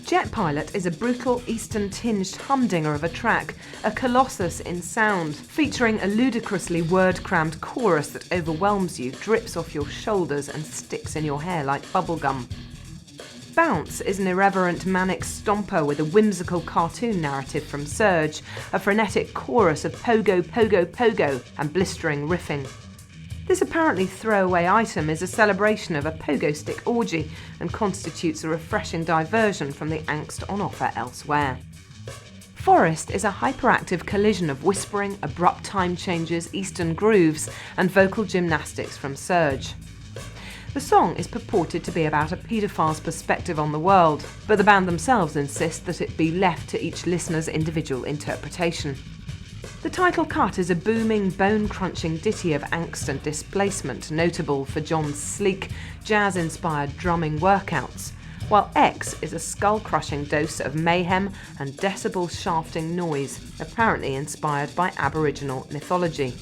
Jet Pilot is a brutal Eastern-tinged humdinger of a track, a colossus in sound, featuring a ludicrously word-crammed chorus that overwhelms you, drips off your shoulders and sticks in your hair like bubblegum. Bounce is an irreverent manic stomper with a whimsical cartoon narrative from Surge, a frenetic chorus of pogo, pogo, pogo and blistering riffing. This apparently throwaway item is a celebration of a pogo stick orgy and constitutes a refreshing diversion from the angst on offer elsewhere. Forest is a hyperactive collision of whispering, abrupt time changes, Eastern grooves and vocal gymnastics from Surge. The song is purported to be about a paedophile's perspective on the world, but the band themselves insist that it be left to each listener's individual interpretation. The title cut is a booming, bone-crunching ditty of angst and displacement, notable for John's sleek, jazz-inspired drumming workouts, while X is a skull-crushing dose of mayhem and decibel-shafting noise, apparently inspired by Aboriginal mythology.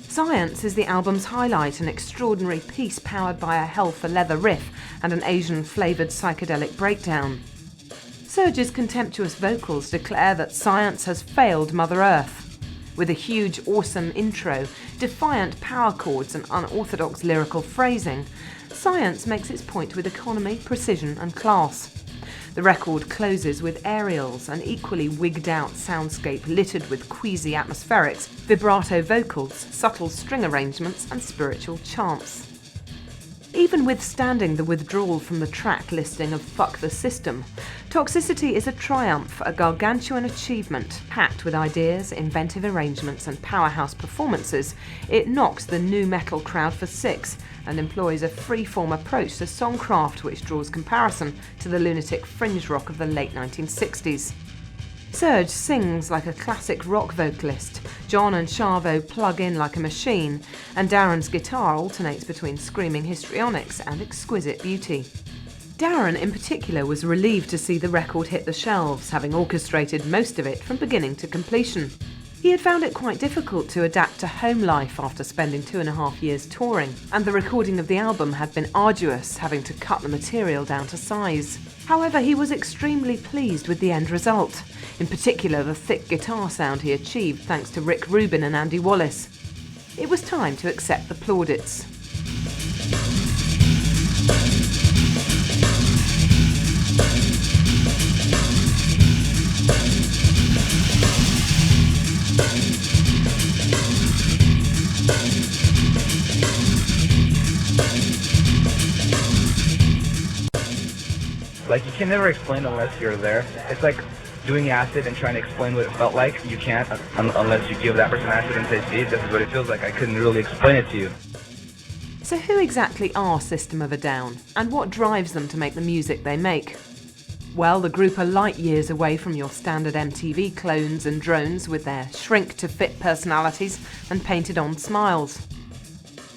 Science is the album's highlight, an extraordinary piece powered by a hell for leather riff and an Asian-flavoured psychedelic breakdown. Surge's contemptuous vocals declare that science has failed Mother Earth. With a huge, awesome intro, defiant power chords and unorthodox lyrical phrasing, Science makes its point with economy, precision and class. The record closes with aerials, an equally wigged-out soundscape littered with queasy atmospherics, vibrato vocals, subtle string arrangements and spiritual chants. Even withstanding the withdrawal from the track listing of Fuck the System, Toxicity is a triumph, a gargantuan achievement. Packed with ideas, inventive arrangements and powerhouse performances, it knocks the nu metal crowd for six and employs a free-form approach to songcraft which draws comparison to the lunatic fringe rock of the late 1960s. Serge sings like a classic rock vocalist, John and Chavo plug in like a machine, and Darren's guitar alternates between screaming histrionics and exquisite beauty. Darren in particular was relieved to see the record hit the shelves, having orchestrated most of it from beginning to completion. He had found it quite difficult to adapt to home life after spending 2.5 years touring, and the recording of the album had been arduous, having to cut the material down to size. However, he was extremely pleased with the end result, in particular the thick guitar sound he achieved thanks to Rick Rubin and Andy Wallace. It was time to accept the plaudits. Like, you can never explain unless you're there. It's like doing acid and trying to explain what it felt like. You can't unless you give that person acid and say, see, this is what it feels like. I couldn't really explain it to you. So who exactly are System of a Down, and what drives them to make the music they make? Well, the group are light years away from your standard MTV clones and drones with their shrink-to-fit personalities and painted-on smiles.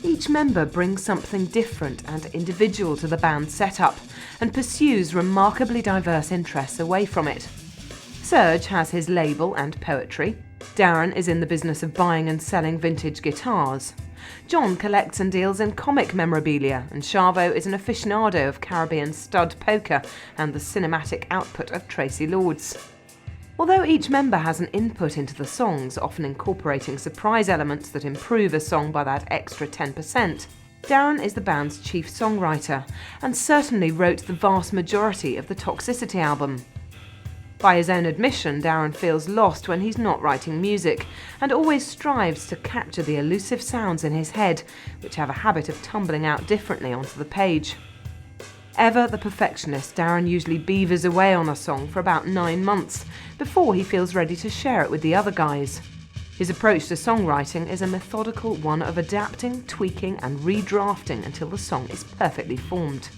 Each member brings something different and individual to the band's setup and pursues remarkably diverse interests away from it. Serge has his label and poetry. Darren is in the business of buying and selling vintage guitars. John collects and deals in comic memorabilia, and Chavo is an aficionado of Caribbean stud poker and the cinematic output of Tracy Lords. Although each member has an input into the songs, often incorporating surprise elements that improve a song by that extra 10%, Darren is the band's chief songwriter, and certainly wrote the vast majority of the Toxicity album. By his own admission, Darren feels lost when he's not writing music, and always strives to capture the elusive sounds in his head, which have a habit of tumbling out differently onto the page. Ever the perfectionist, Darren usually beavers away on a song for about 9 months before he feels ready to share it with the other guys. His approach to songwriting is a methodical one of adapting, tweaking and redrafting until the song is perfectly formed.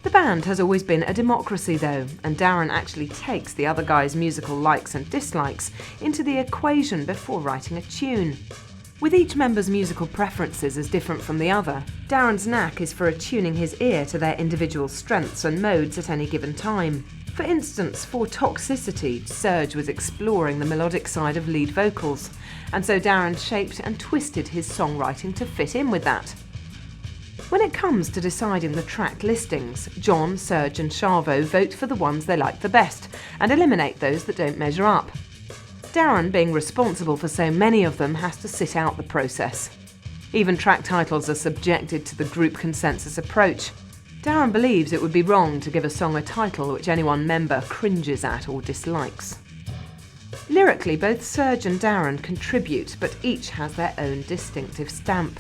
The band has always been a democracy though, and Darren actually takes the other guys' musical likes and dislikes into the equation before writing a tune. With each member's musical preferences as different from the other, Darren's knack is for attuning his ear to their individual strengths and modes at any given time. For instance, for Toxicity, Serge was exploring the melodic side of lead vocals, and so Darren shaped and twisted his songwriting to fit in with that. When it comes to deciding the track listings, John, Serge and Chavo vote for the ones they like the best and eliminate those that don't measure up. Darren, being responsible for so many of them, has to sit out the process. Even track titles are subjected to the group consensus approach. Darren believes it would be wrong to give a song a title which any one member cringes at or dislikes. Lyrically, both Serge and Darren contribute, but each has their own distinctive stamp.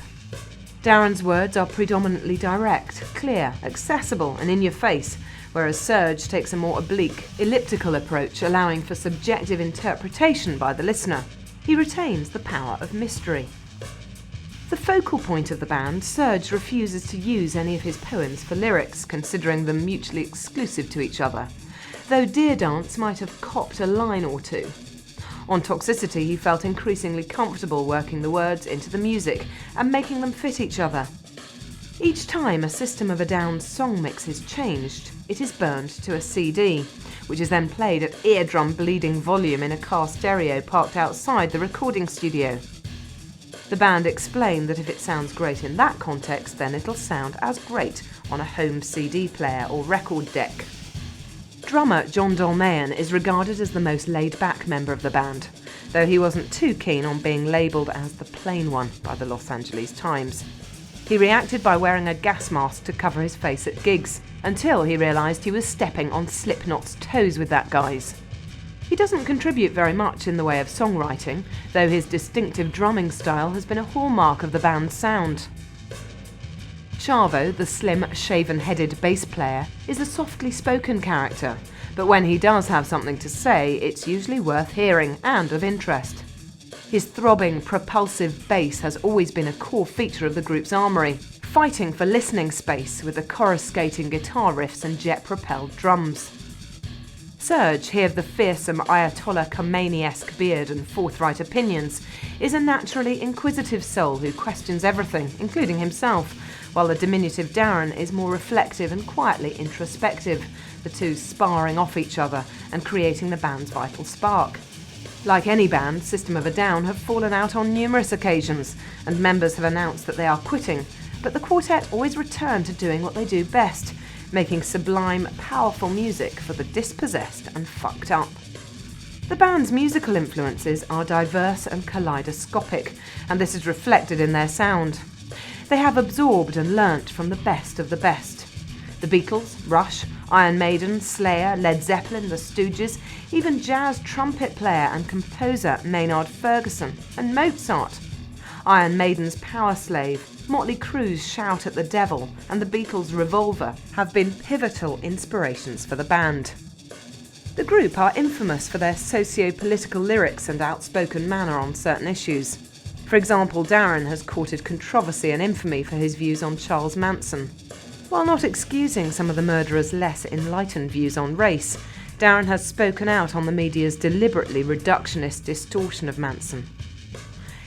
Darren's words are predominantly direct, clear, accessible and in your face, whereas Serge takes a more oblique, elliptical approach, allowing for subjective interpretation by the listener. He retains the power of mystery. The focal point of the band, Serge refuses to use any of his poems for lyrics, considering them mutually exclusive to each other, though Deer Dance might have copped a line or two. On Toxicity, he felt increasingly comfortable working the words into the music and making them fit each other. Each time a System of a Down song mix is changed, it is burned to a CD, which is then played at eardrum-bleeding volume in a car stereo parked outside the recording studio. The band explained that if it sounds great in that context, then it'll sound as great on a home CD player or record deck. Drummer John Dolmayan is regarded as the most laid-back member of the band. though he wasn't too keen on being labelled as the plain one by the Los Angeles Times. He reacted by wearing a gas mask to cover his face at gigs, until he realised he was stepping on Slipknot's toes with that guise. He doesn't contribute very much in the way of songwriting, though his distinctive drumming style has been a hallmark of the band's sound. Chavo, the slim, shaven-headed bass player, is a softly spoken character, but when he does have something to say, it's usually worth hearing and of interest. His throbbing, propulsive bass has always been a core feature of the group's armoury, fighting for listening space with the coruscating guitar riffs and jet-propelled drums. Serge, he of the fearsome Ayatollah Khomeini-esque beard and forthright opinions, is a naturally inquisitive soul who questions everything, including himself, while the diminutive Darren is more reflective and quietly introspective, the two sparring off each other and creating the band's vital spark. Like any band, System of a Down have fallen out on numerous occasions, and members have announced that they are quitting, but the quartet always return to doing what they do best, making sublime, powerful music for the dispossessed and fucked up. The band's musical influences are diverse and kaleidoscopic, and this is reflected in their sound. They have absorbed and learnt from the best of the best. The Beatles, Rush, Iron Maiden, Slayer, Led Zeppelin, The Stooges, even jazz trumpet player and composer Maynard Ferguson, and Mozart. Iron Maiden's Power Slave, Motley Crue's Shout at the Devil, and the Beatles' Revolver have been pivotal inspirations for the band. The group are infamous for their socio-political lyrics and outspoken manner on certain issues. For example, Darren has courted controversy and infamy for his views on Charles Manson. While not excusing some of the murderer's less enlightened views on race, Darren has spoken out on the media's deliberately reductionist distortion of Manson.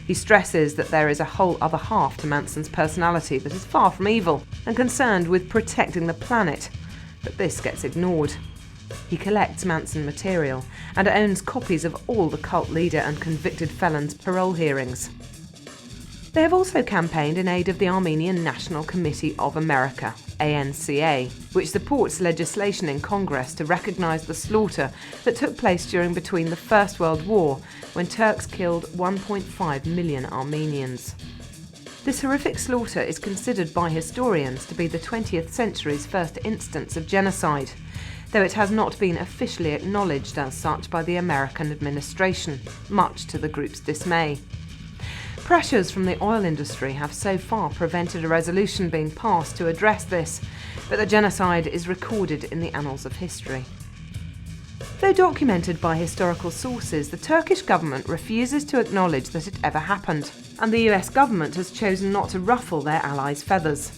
He stresses that there is a whole other half to Manson's personality that is far from evil and concerned with protecting the planet, but this gets ignored. He collects Manson material and owns copies of all the cult leader and convicted felons' parole hearings. They have also campaigned in aid of the Armenian National Committee of America, ANCA, which supports legislation in Congress to recognise the slaughter that took place between the First World War, when Turks killed 1.5 million Armenians. This horrific slaughter is considered by historians to be the 20th century's first instance of genocide, though it has not been officially acknowledged as such by the American administration, much to the group's dismay. Pressures from the oil industry have so far prevented a resolution being passed to address this, but the genocide is recorded in the annals of history. Though documented by historical sources, the Turkish government refuses to acknowledge that it ever happened, and the US government has chosen not to ruffle their allies' feathers.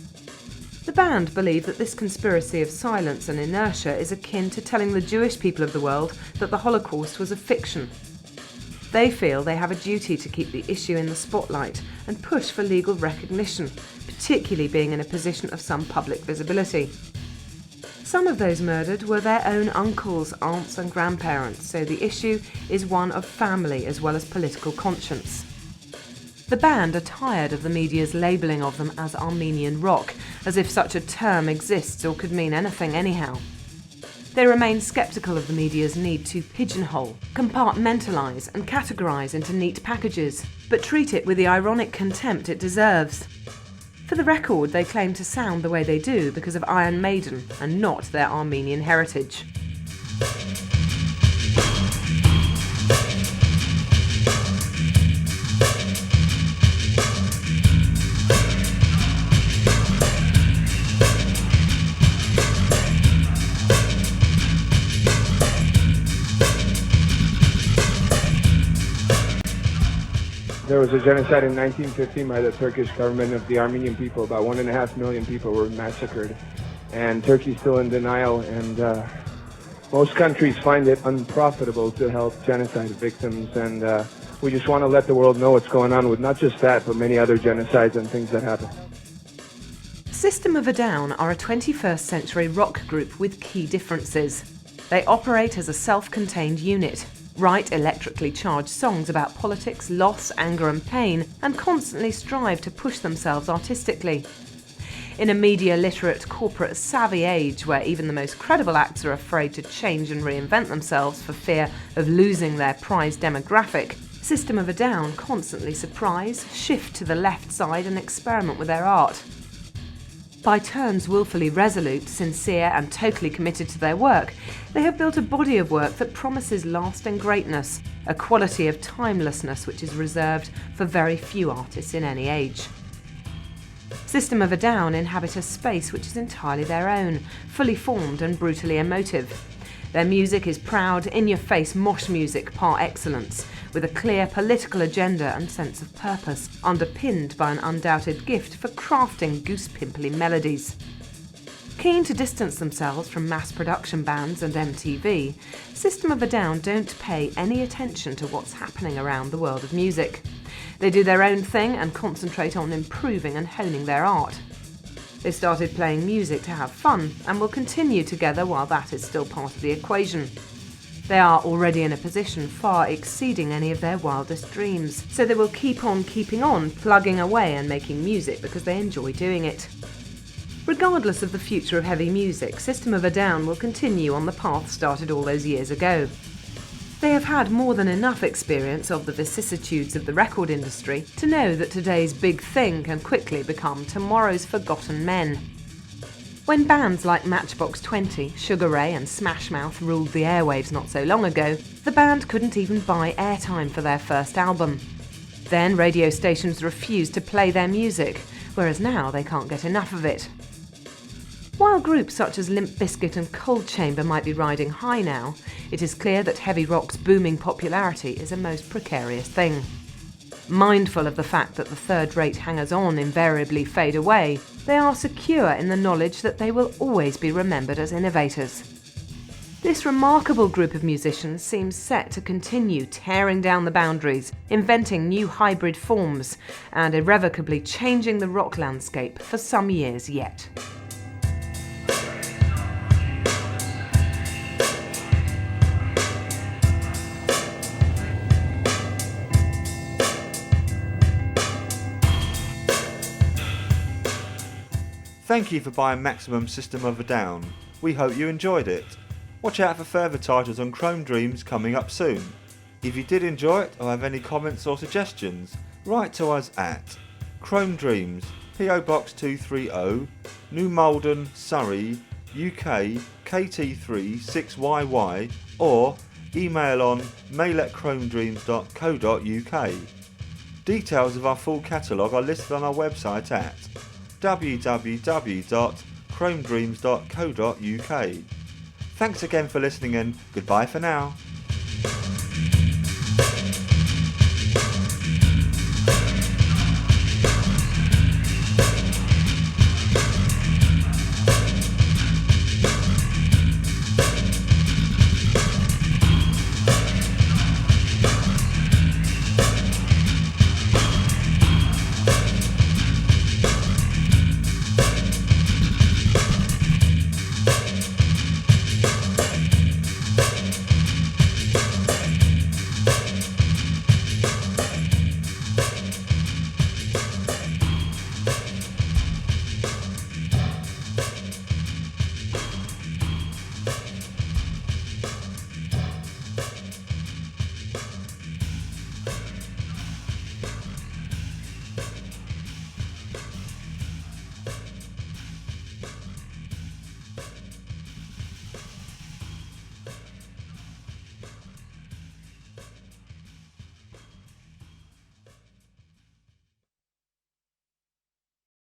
The band believe that this conspiracy of silence and inertia is akin to telling the Jewish people of the world that the Holocaust was a fiction. They feel they have a duty to keep the issue in the spotlight and push for legal recognition, particularly being in a position of some public visibility. Some of those murdered were their own uncles, aunts and grandparents, so the issue is one of family as well as political conscience. The band are tired of the media's labelling of them as Armenian rock, as if such a term exists or could mean anything anyhow. They remain sceptical of the media's need to pigeonhole, compartmentalise and categorise into neat packages, but treat it with the ironic contempt it deserves. For the record, they claim to sound the way they do because of Iron Maiden and not their Armenian heritage. There was a genocide in 1915 by the Turkish government of the Armenian people. About 1.5 million people were massacred. And Turkey's still in denial, and most countries find it unprofitable to help genocide victims. And we just want to let the world know what's going on with not just that, but many other genocides and things that happen. System of a Down are a 21st century rock group with key differences. They operate as a self-contained unit, write electrically charged songs about politics, loss, anger and pain, and constantly strive to push themselves artistically. In a media-literate, corporate-savvy age where even the most credible acts are afraid to change and reinvent themselves for fear of losing their prized demographic, System of a Down constantly surprise, shift to the left side and experiment with their art. By turns willfully resolute, sincere and totally committed to their work, they have built a body of work that promises lasting greatness, a quality of timelessness which is reserved for very few artists in any age. System of a Down inhabit a space which is entirely their own, fully formed and brutally emotive. Their music is proud, in-your-face mosh music par excellence, with a clear political agenda and sense of purpose, underpinned by an undoubted gift for crafting goose-pimply melodies. Keen to distance themselves from mass production bands and MTV, System of a Down don't pay any attention to what's happening around the world of music. They do their own thing and concentrate on improving and honing their art. They started playing music to have fun and will continue together while that is still part of the equation. They are already in a position far exceeding any of their wildest dreams, so they will keep on keeping on, plugging away and making music because they enjoy doing it. Regardless of the future of heavy music, System of a Down will continue on the path started all those years ago. They have had more than enough experience of the vicissitudes of the record industry to know that today's big thing can quickly become tomorrow's forgotten men. When bands like Matchbox 20, Sugar Ray and Smash Mouth ruled the airwaves not so long ago, the band couldn't even buy airtime for their first album. Then radio stations refused to play their music, whereas now they can't get enough of it. While groups such as Limp Bizkit and Cold Chamber might be riding high now, it is clear that heavy rock's booming popularity is a most precarious thing. Mindful of the fact that the third-rate hangers-on invariably fade away, they are secure in the knowledge that they will always be remembered as innovators. This remarkable group of musicians seems set to continue tearing down the boundaries, inventing new hybrid forms, and irrevocably changing the rock landscape for some years yet. Thank you for buying Maximum System of a Down. We hope you enjoyed it. Watch out for further titles on Chrome Dreams coming up soon. If you did enjoy it or have any comments or suggestions, write to us at Chrome Dreams, PO Box 230, New Malden, Surrey, UK KT3 6YY, or email on mail@chromedreams.co.uk. Details of our full catalogue are listed on our website at www.chromedreams.co.uk. Thanks again for listening and goodbye for now.